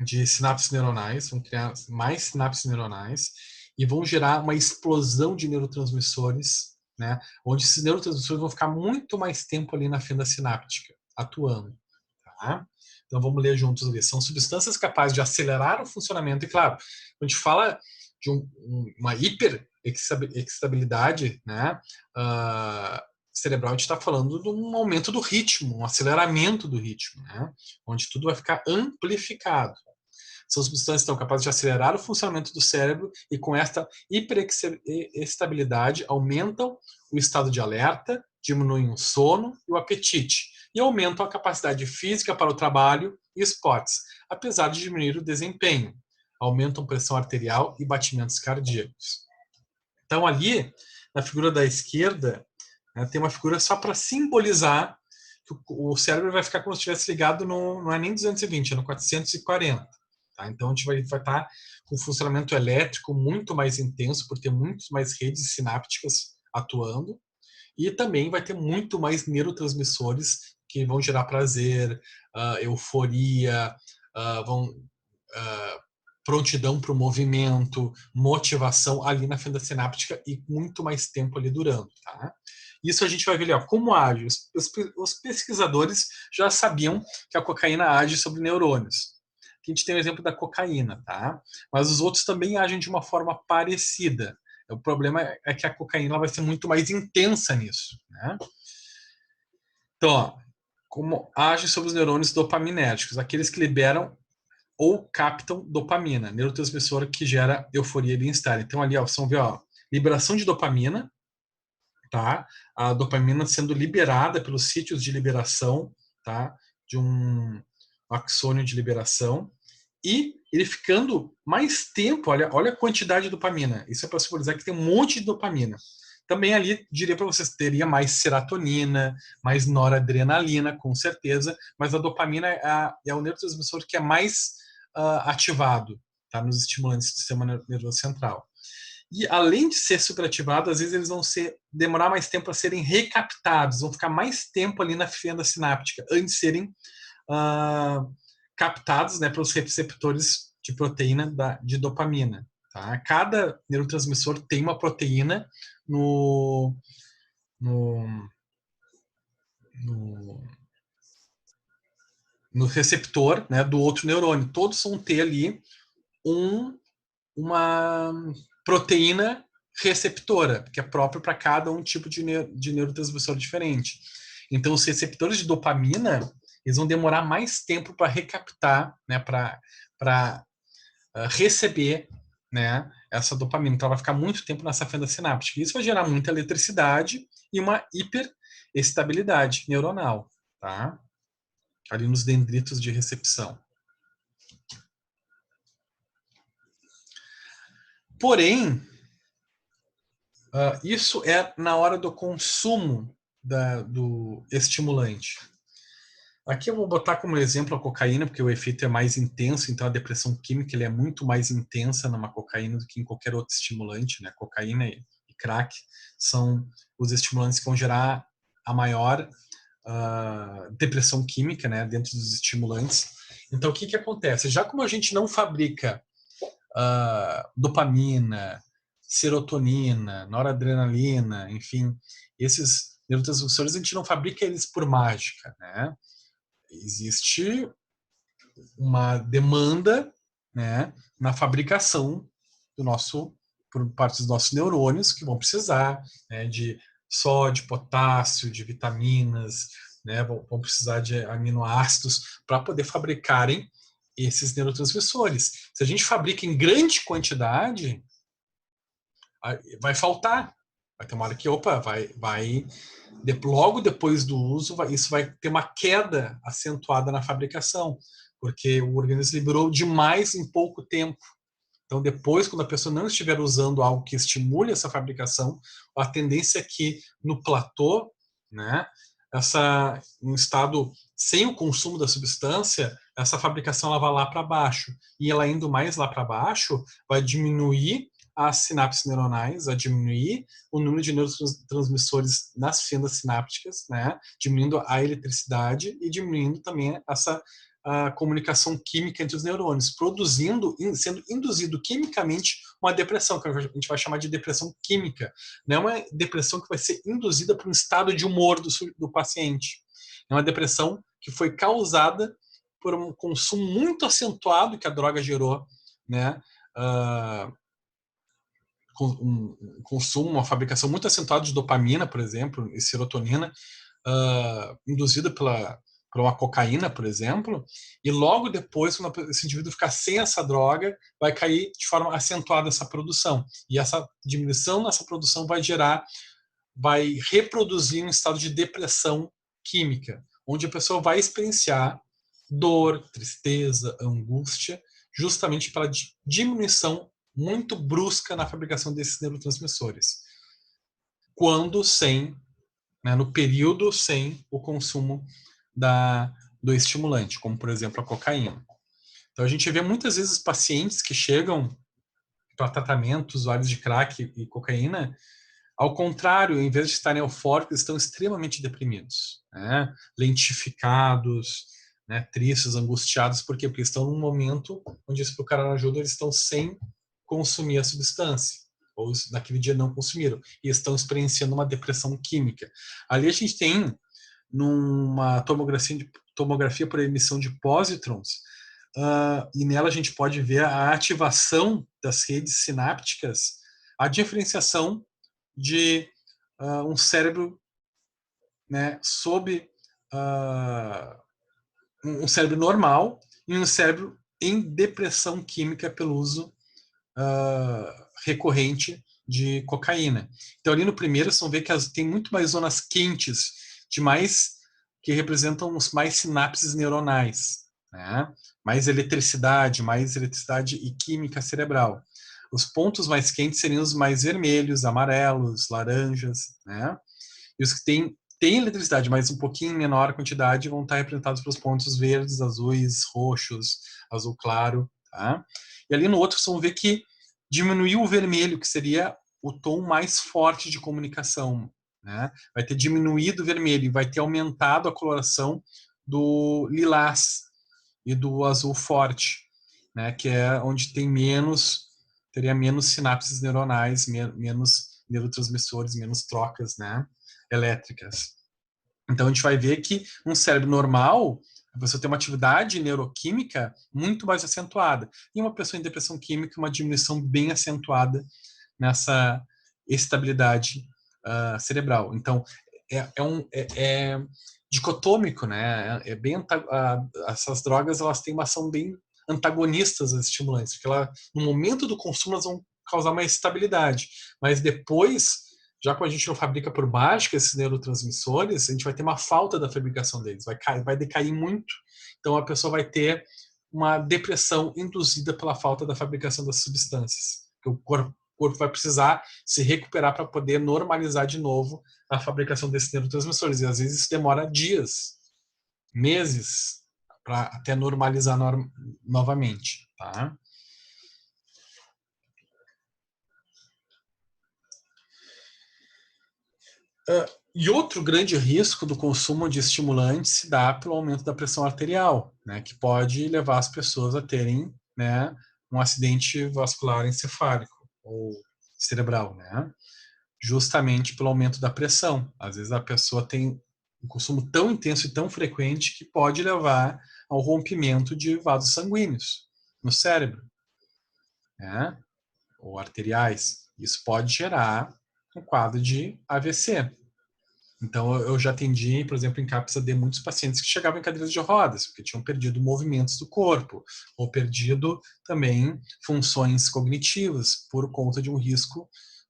de sinapses neuronais, vão criar mais sinapses neuronais e vão gerar uma explosão de neurotransmissores, né? Onde esses neurotransmissores vão ficar muito mais tempo ali na fenda sináptica, atuando. Tá? Então vamos ler juntos ali. São substâncias capazes de acelerar o funcionamento. E claro, quando a gente fala de uma hiperexcitabilidade, né, cerebral, a gente está falando de um aumento do ritmo, um aceleramento do ritmo, né, onde tudo vai ficar amplificado. São substâncias que estão capazes de acelerar o funcionamento do cérebro e com esta hiperexcitabilidade aumentam o estado de alerta, diminuem o sono e o apetite e aumentam a capacidade física para o trabalho e esportes, apesar de diminuir o desempenho. Aumentam pressão arterial e batimentos cardíacos. Então ali, na figura da esquerda, né, tem uma figura só para simbolizar que o cérebro vai ficar como se estivesse ligado não é nem 220, é no 440. Tá? Então a gente vai estar com um funcionamento elétrico muito mais intenso, por ter muito mais redes sinápticas atuando, e também vai ter muito mais neurotransmissores que vão gerar prazer, euforia, prontidão para o movimento, motivação ali na fenda sináptica e muito mais tempo ali durando. Tá? Isso a gente vai ver ali, como age. Os pesquisadores já sabiam que a cocaína age sobre neurônios. Aqui a gente tem o exemplo da cocaína, tá? Mas os outros também agem de uma forma parecida. O problema é que a cocaína vai ser muito mais intensa nisso, né? Então, ó, como age sobre os neurônios dopaminérgicos, aqueles que liberam ou captam dopamina, neurotransmissor que gera euforia e bem-estar. Então ali, ó, vocês vão ver, ó, liberação de dopamina, tá? A dopamina sendo liberada pelos sítios de liberação, tá? De um axônio de liberação, e ele ficando mais tempo, olha a quantidade de dopamina. Isso é para simbolizar que tem um monte de dopamina. Também ali, diria para vocês, teria mais serotonina, mais noradrenalina, com certeza, mas a dopamina é o neurotransmissor que é mais ativado, tá, nos estimulantes do sistema nervoso central. E além de ser superativado, às vezes eles vão demorar mais tempo a serem recaptados, vão ficar mais tempo ali na fenda sináptica, antes de serem captados, né, pelos receptores de proteína de dopamina. Tá? Cada neurotransmissor tem uma proteína no receptor, né, do outro neurônio. Todos vão ter ali uma proteína receptora, que é própria para cada um tipo de neurotransmissor diferente. Então, os receptores de dopamina, eles vão demorar mais tempo para recaptar, né, para receber, né, essa dopamina. Então, ela vai ficar muito tempo nessa fenda sináptica. Isso vai gerar muita eletricidade e uma hiperestabilidade neuronal, tá? Ali nos dendritos de recepção. Porém, isso é na hora do consumo do estimulante. Aqui eu vou botar como exemplo a cocaína, porque o efeito é mais intenso, então a depressão química ele é muito mais intensa numa cocaína do que em qualquer outro estimulante, né? Cocaína e crack são os estimulantes que vão gerar a maior depressão química, né, dentro dos estimulantes. Então, o que acontece? Já como a gente não fabrica dopamina, serotonina, noradrenalina, enfim, esses neurotransmissores a gente não fabrica eles por mágica, né? Existe uma demanda, né, na fabricação por parte dos nossos neurônios que vão precisar, né, de sódio, potássio, de vitaminas, né? Vão precisar de aminoácidos para poder fabricarem esses neurotransmissores. Se a gente fabrica em grande quantidade, vai faltar. Vai ter uma hora que, opa, logo depois do uso, isso vai ter uma queda acentuada na fabricação, porque o organismo liberou demais em pouco tempo. Então, depois, quando a pessoa não estiver usando algo que estimule essa fabricação, a tendência é que no platô, né, um estado sem o consumo da substância, essa fabricação ela vai lá para baixo. E ela indo mais lá para baixo, vai diminuir as sinapses neuronais, vai diminuir o número de neurotransmissores nas fendas sinápticas, né, diminuindo a eletricidade e diminuindo também essa a comunicação química entre os neurônios, sendo induzido quimicamente uma depressão, que a gente vai chamar de depressão química. Não é uma depressão que vai ser induzida por um estado de humor do paciente. É uma depressão que foi causada por um consumo muito acentuado que a droga gerou, né? Um consumo, uma fabricação muito acentuada de dopamina, por exemplo, e serotonina, induzida pela uma cocaína, por exemplo, e logo depois, quando esse indivíduo ficar sem essa droga, vai cair de forma acentuada essa produção. E essa diminuição nessa produção vai reproduzir um estado de depressão química, onde a pessoa vai experienciar dor, tristeza, angústia, justamente pela diminuição muito brusca na fabricação desses neurotransmissores. No período sem o consumo do estimulante, como por exemplo a cocaína. Então a gente vê muitas vezes pacientes que chegam para tratamento, usuários de crack e cocaína, ao contrário, em vez de estarem eufóricos, estão extremamente deprimidos, né? Lentificados, né? Tristes, angustiados. Por quê? Porque estão num momento onde eles procuraram ajuda, eles estão sem consumir a substância, ou naquele dia não consumiram, e estão experienciando uma depressão química. Ali a gente tem numa tomografia por emissão de pósitrons, e nela a gente pode ver a ativação das redes sinápticas, a diferenciação de um cérebro, né, sob um cérebro normal e um cérebro em depressão química pelo uso recorrente de cocaína. Então ali no primeiro, vocês vão ver que tem muito mais zonas quentes, que representam mais sinapses neuronais, né? Mais eletricidade e química cerebral. Os pontos mais quentes seriam os mais vermelhos, amarelos, laranjas, né? E os que têm eletricidade, mas um pouquinho menor quantidade, vão estar representados pelos pontos verdes, azuis, roxos, azul claro, tá? E ali no outro, vocês vão ver que diminuiu o vermelho, que seria o tom mais forte de comunicação, né? Vai ter diminuído o vermelho e vai ter aumentado a coloração do lilás e do azul forte, né? Que é onde teria menos sinapses neuronais, menos neurotransmissores, menos trocas, né, elétricas. Então a gente vai ver que um cérebro normal, você tem uma atividade neuroquímica muito mais acentuada. E uma pessoa em depressão química, uma diminuição bem acentuada nessa estabilidade cerebral. Então, é dicotômico, né? Essas drogas, elas têm uma ação bem antagonistas às estimulantes, porque no momento do consumo elas vão causar uma estabilidade, mas depois, já que a gente não fabrica por mágica esses neurotransmissores, a gente vai ter uma falta da fabricação deles, vai decair muito, então a pessoa vai ter uma depressão induzida pela falta da fabricação das substâncias. O corpo vai precisar se recuperar para poder normalizar de novo a fabricação desses neurotransmissores. E às vezes isso demora dias, meses, para até normalizar novamente. Tá? E outro grande risco do consumo de estimulantes se dá pelo aumento da pressão arterial, né, que pode levar as pessoas a terem, né, um acidente vascular encefálico ou cerebral, né, justamente pelo aumento da pressão. Às vezes a pessoa tem um consumo tão intenso e tão frequente que pode levar ao rompimento de vasos sanguíneos no cérebro, né, ou arteriais. Isso pode gerar um quadro de AVC. Então, eu já atendi, por exemplo, em CAPS AD, muitos pacientes que chegavam em cadeiras de rodas, porque tinham perdido movimentos do corpo, ou perdido também funções cognitivas por conta de um risco,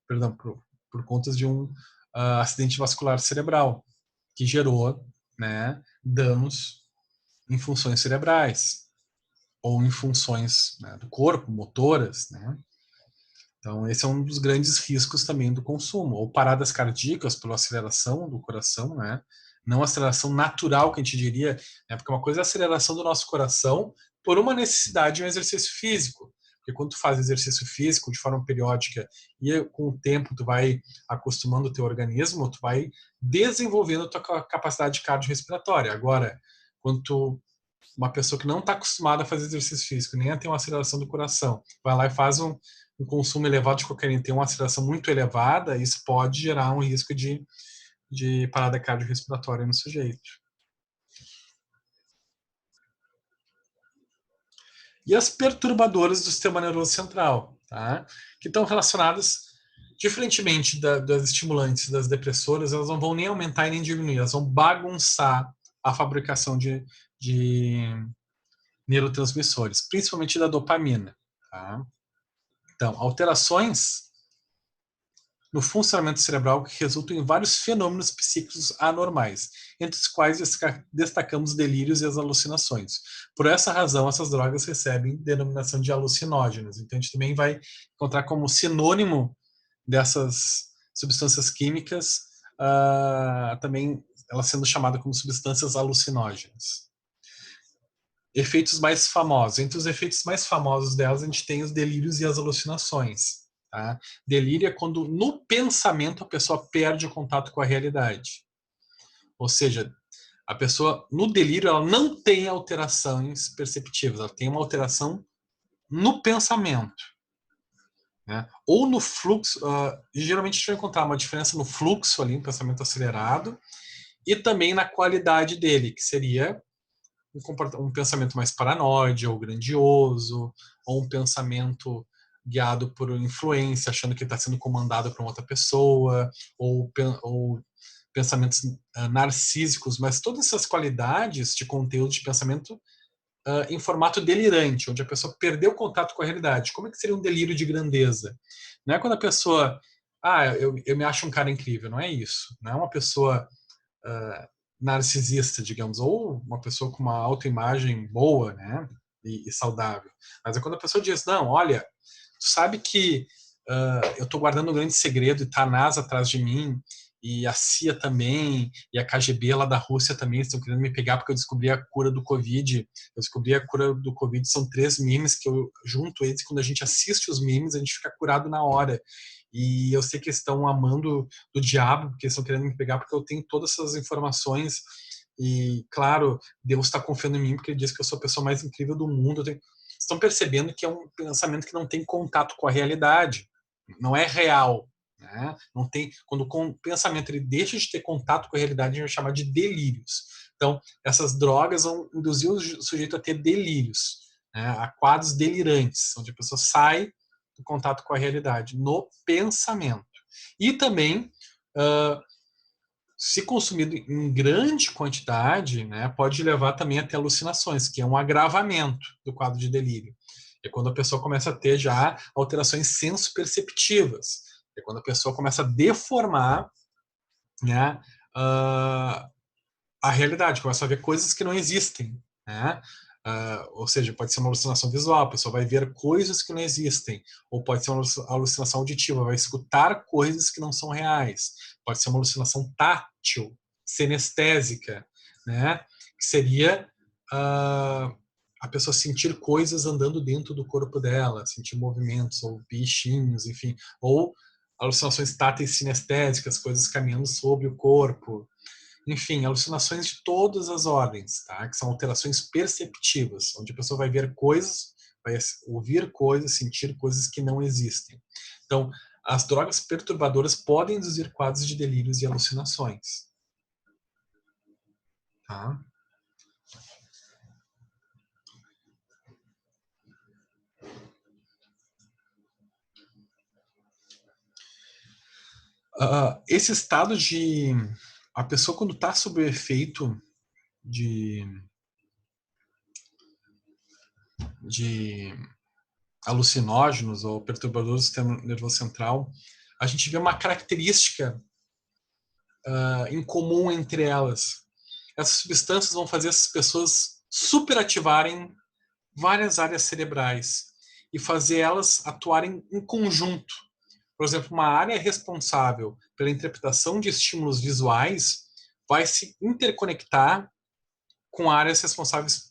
perdão, por conta de um acidente vascular cerebral, que gerou, né, danos em funções cerebrais, ou em funções, né, do corpo, motoras, né? Então, esse é um dos grandes riscos também do consumo. Ou paradas cardíacas pela aceleração do coração, né? Não a aceleração natural, que a gente diria, né? Porque uma coisa é a aceleração do nosso coração por uma necessidade de um exercício físico. Porque quando tu faz exercício físico de forma periódica e com o tempo tu vai acostumando o teu organismo, tu vai desenvolvendo a tua capacidade cardiorrespiratória. Agora, uma pessoa que não está acostumada a fazer exercício físico, nem a ter uma aceleração do coração, vai lá e faz um consumo elevado de cocaína, tem uma aceleração muito elevada, isso pode gerar um risco de parada cardiorrespiratória no sujeito. E as perturbadoras do sistema nervoso central, tá? Que estão relacionadas, diferentemente das estimulantes, das depressoras, elas não vão nem aumentar e nem diminuir, elas vão bagunçar a fabricação de neurotransmissores, principalmente da dopamina. Tá? Então, alterações no funcionamento cerebral que resultam em vários fenômenos psíquicos anormais, entre os quais destacamos delírios e as alucinações. Por essa razão, essas drogas recebem denominação de alucinógenas. Então, a gente também vai encontrar como sinônimo dessas substâncias químicas, também elas sendo chamadas como substâncias alucinógenas. Efeitos mais famosos. Entre os efeitos mais famosos delas, a gente tem os delírios e as alucinações. Tá? Delírio é quando no pensamento a pessoa perde o contato com a realidade. Ou seja, a pessoa no delírio ela não tem alterações perceptivas, ela tem uma alteração no pensamento. Né? Ou no fluxo, geralmente a gente vai encontrar uma diferença no fluxo ali, no pensamento acelerado, e também na qualidade dele, que seria um pensamento mais paranoide ou grandioso, ou um pensamento guiado por influência, achando que está sendo comandado por uma outra pessoa, ou pensamentos narcísicos, mas todas essas qualidades de conteúdo de pensamento em formato delirante, onde a pessoa perdeu o contato com a realidade. Como é que seria um delírio de grandeza? Não é quando a pessoa, eu me acho um cara incrível, não é isso. Não é uma pessoa narcisista, digamos, ou uma pessoa com uma autoimagem boa, né, e saudável. Mas é quando a pessoa diz, não, olha, tu sabe que eu estou guardando um grande segredo e está a NASA atrás de mim, e a CIA também, e a KGB lá da Rússia também estão querendo me pegar porque eu descobri a cura do Covid. Eu descobri a cura do Covid, são 3 memes que eu junto eles, quando a gente assiste os memes, a gente fica curado na hora. E eu sei que eles estão amando do diabo, porque eles estão querendo me pegar, porque eu tenho todas essas informações. E, claro, Deus está confiando em mim, porque ele diz que eu sou a pessoa mais incrível do mundo. Estão percebendo que é um pensamento que não tem contato com a realidade. Não é real. Né? Não tem, quando o pensamento ele deixa de ter contato com a realidade, a gente vai chamar de delírios. Então, essas drogas vão induzir o sujeito a ter delírios, né? A quadros delirantes, onde a pessoa sai do contato com a realidade, no pensamento. E também, se consumido em grande quantidade, né, pode levar também até alucinações, que é um agravamento do quadro de delírio. É quando a pessoa começa a ter já alterações sensoperceptivas. É quando a pessoa começa a deformar, né, a realidade, começa a ver coisas que não existem. Né? Ou seja, pode ser uma alucinação visual, a pessoa vai ver coisas que não existem, ou pode ser uma alucinação auditiva, vai escutar coisas que não são reais, pode ser uma alucinação tátil, sinestésica, né? Que seria a pessoa sentir coisas andando dentro do corpo dela, sentir movimentos, ou bichinhos, enfim, ou alucinações táteis sinestésicas, coisas caminhando sobre o corpo. Enfim, alucinações de todas as ordens, tá? Que são alterações perceptivas, onde a pessoa vai ver coisas, vai ouvir coisas, sentir coisas que não existem. Então, as drogas perturbadoras podem induzir quadros de delírios e alucinações. Tá? Esse estado de a pessoa quando está sob o efeito de alucinógenos ou perturbadores do sistema nervoso central, a gente vê uma característica em comum entre elas. Essas substâncias vão fazer essas pessoas superativarem várias áreas cerebrais e fazer elas atuarem em conjunto. Por exemplo, uma área responsável pela interpretação de estímulos visuais vai se interconectar com áreas responsáveis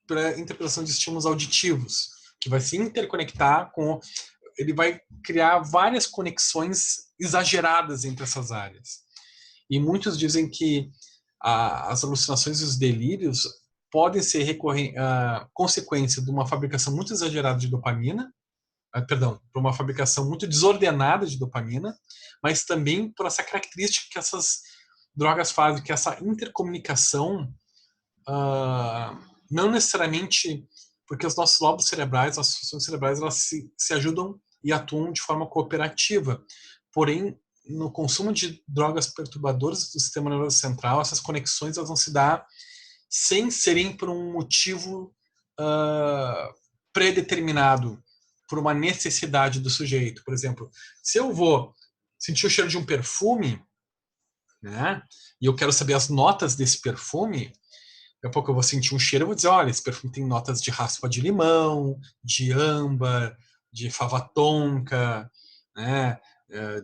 pela interpretação de estímulos auditivos, que vai se interconectar com... Ele vai criar várias conexões exageradas entre essas áreas. E muitos dizem que as alucinações e os delírios podem ser consequência de uma fabricação muito exagerada de dopamina, por uma fabricação muito desordenada de dopamina, mas também por essa característica que essas drogas fazem, que essa intercomunicação, não necessariamente porque os nossos lobos cerebrais, as funções cerebrais, elas se ajudam e atuam de forma cooperativa. Porém, no consumo de drogas perturbadoras do sistema nervoso central, essas conexões elas vão se dar sem serem por um motivo predeterminado, por uma necessidade do sujeito. Por exemplo, se eu vou sentir o cheiro de um perfume, né, e eu quero saber as notas desse perfume, daqui a pouco eu vou sentir um cheiro e vou dizer, olha, esse perfume tem notas de raspa de limão, de âmbar, de fava tonka, né,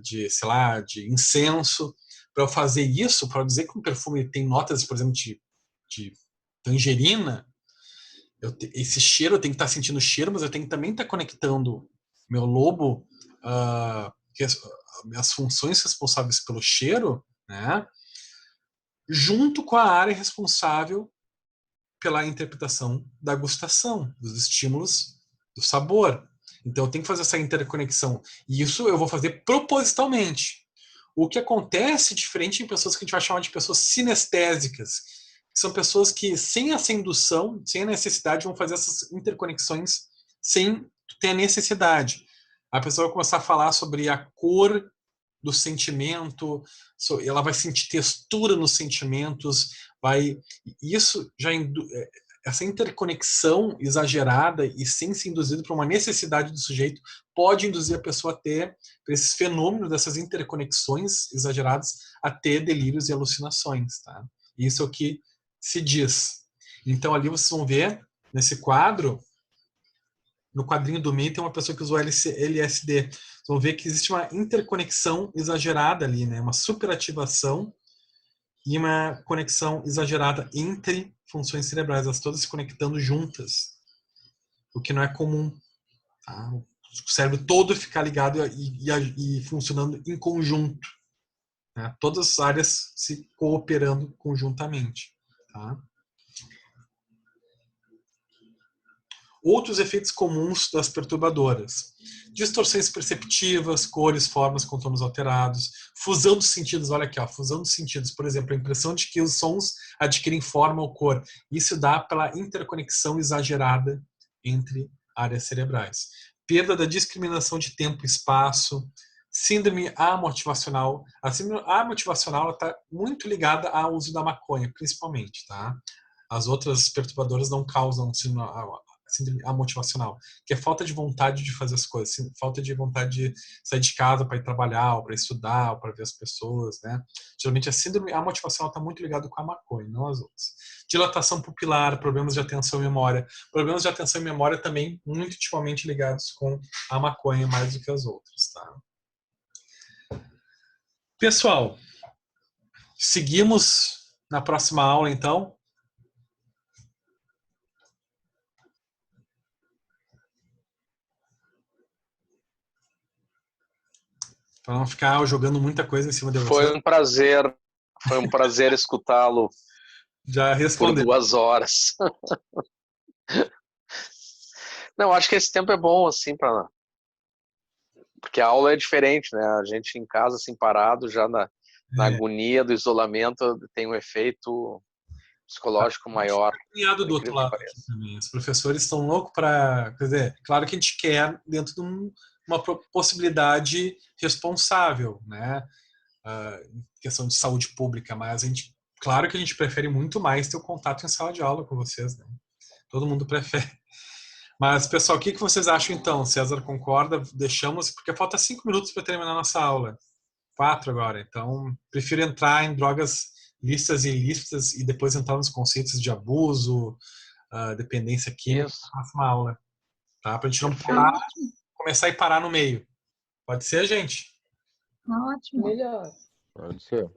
de, sei lá, de incenso. Para eu fazer isso, para dizer que um perfume tem notas, por exemplo, de tangerina, esse cheiro, eu tenho que estar sentindo o cheiro, mas eu tenho que também estar conectando meu lobo, as funções responsáveis pelo cheiro, né, junto com a área responsável pela interpretação da gustação, dos estímulos do sabor. Então eu tenho que fazer essa interconexão. E isso eu vou fazer propositalmente. O que acontece diferente em pessoas que a gente vai chamar de pessoas sinestésicas, que são pessoas que, sem essa indução, sem a necessidade, vão fazer essas interconexões sem ter a necessidade. A pessoa vai começar a falar sobre a cor do sentimento, ela vai sentir textura nos sentimentos, isso já essa interconexão exagerada e sem ser induzido por uma necessidade do sujeito pode induzir a pessoa a ter, por esses fenômenos dessas interconexões exageradas, a ter delírios e alucinações, tá? Isso é o que se diz. Então ali vocês vão ver nesse quadro, no quadrinho do meio tem uma pessoa que usou LSD. Vocês vão ver que existe uma interconexão exagerada ali, né? Uma superativação e uma conexão exagerada entre funções cerebrais, elas todas se conectando juntas, o que não é comum. Tá? O cérebro todo ficar ligado e funcionando em conjunto. Né? Todas as áreas se cooperando conjuntamente. Tá? Outros efeitos comuns das perturbadoras. Distorções perceptivas, cores, formas, contornos alterados, fusão dos sentidos, olha aqui, ó, fusão dos sentidos, por exemplo, a impressão de que os sons adquirem forma ou cor. Isso dá pela interconexão exagerada entre áreas cerebrais. Perda da discriminação de tempo e espaço, síndrome amotivacional. A síndrome amotivacional está muito ligada ao uso da maconha, principalmente, tá? As outras perturbadoras não causam síndrome amotivacional, que é falta de vontade de fazer as coisas, falta de vontade de sair de casa para ir trabalhar, ou para estudar, ou para ver as pessoas, né? Geralmente a síndrome amotivacional está muito ligado com a maconha, não as outras. Dilatação pupilar, problemas de atenção e memória. Problemas de atenção e memória também muito intimamente ligados com a maconha mais do que as outras, tá? Pessoal, seguimos na próxima aula, então. Para não ficar jogando muita coisa em cima de você. Foi um prazer escutá-lo. Já respondeu. Por 2 horas. Não, acho que esse tempo é bom, assim, porque a aula é diferente, né? A gente em casa, assim, parado, já na agonia do isolamento, tem um efeito psicológico maior. Do outro lado aqui também. Os professores estão loucos para... Quer dizer, claro que a gente quer dentro de uma possibilidade responsável, né? em questão de saúde pública, mas claro que a gente prefere muito mais ter o contato em sala de aula com vocês, né? Todo mundo prefere. Mas, pessoal, o que vocês acham então? César concorda? Deixamos, porque falta 5 minutos para terminar a nossa aula. 4 agora. Então, prefiro entrar em drogas lícitas e ilícitas e depois entrar nos conceitos de abuso, dependência química na próxima aula. Tá? Para a gente não parar, começar e parar no meio. Pode ser, gente? Ótimo. Melhor. Pode ser.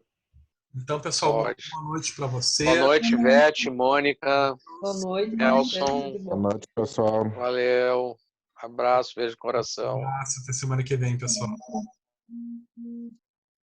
Então, pessoal, Pode. boa noite para você. Boa noite, Ivete, Mônica, Boa noite, Nelson. tudo Boa bom. noite, pessoal. Valeu. Abraço, beijo no coração. Até semana que vem, pessoal.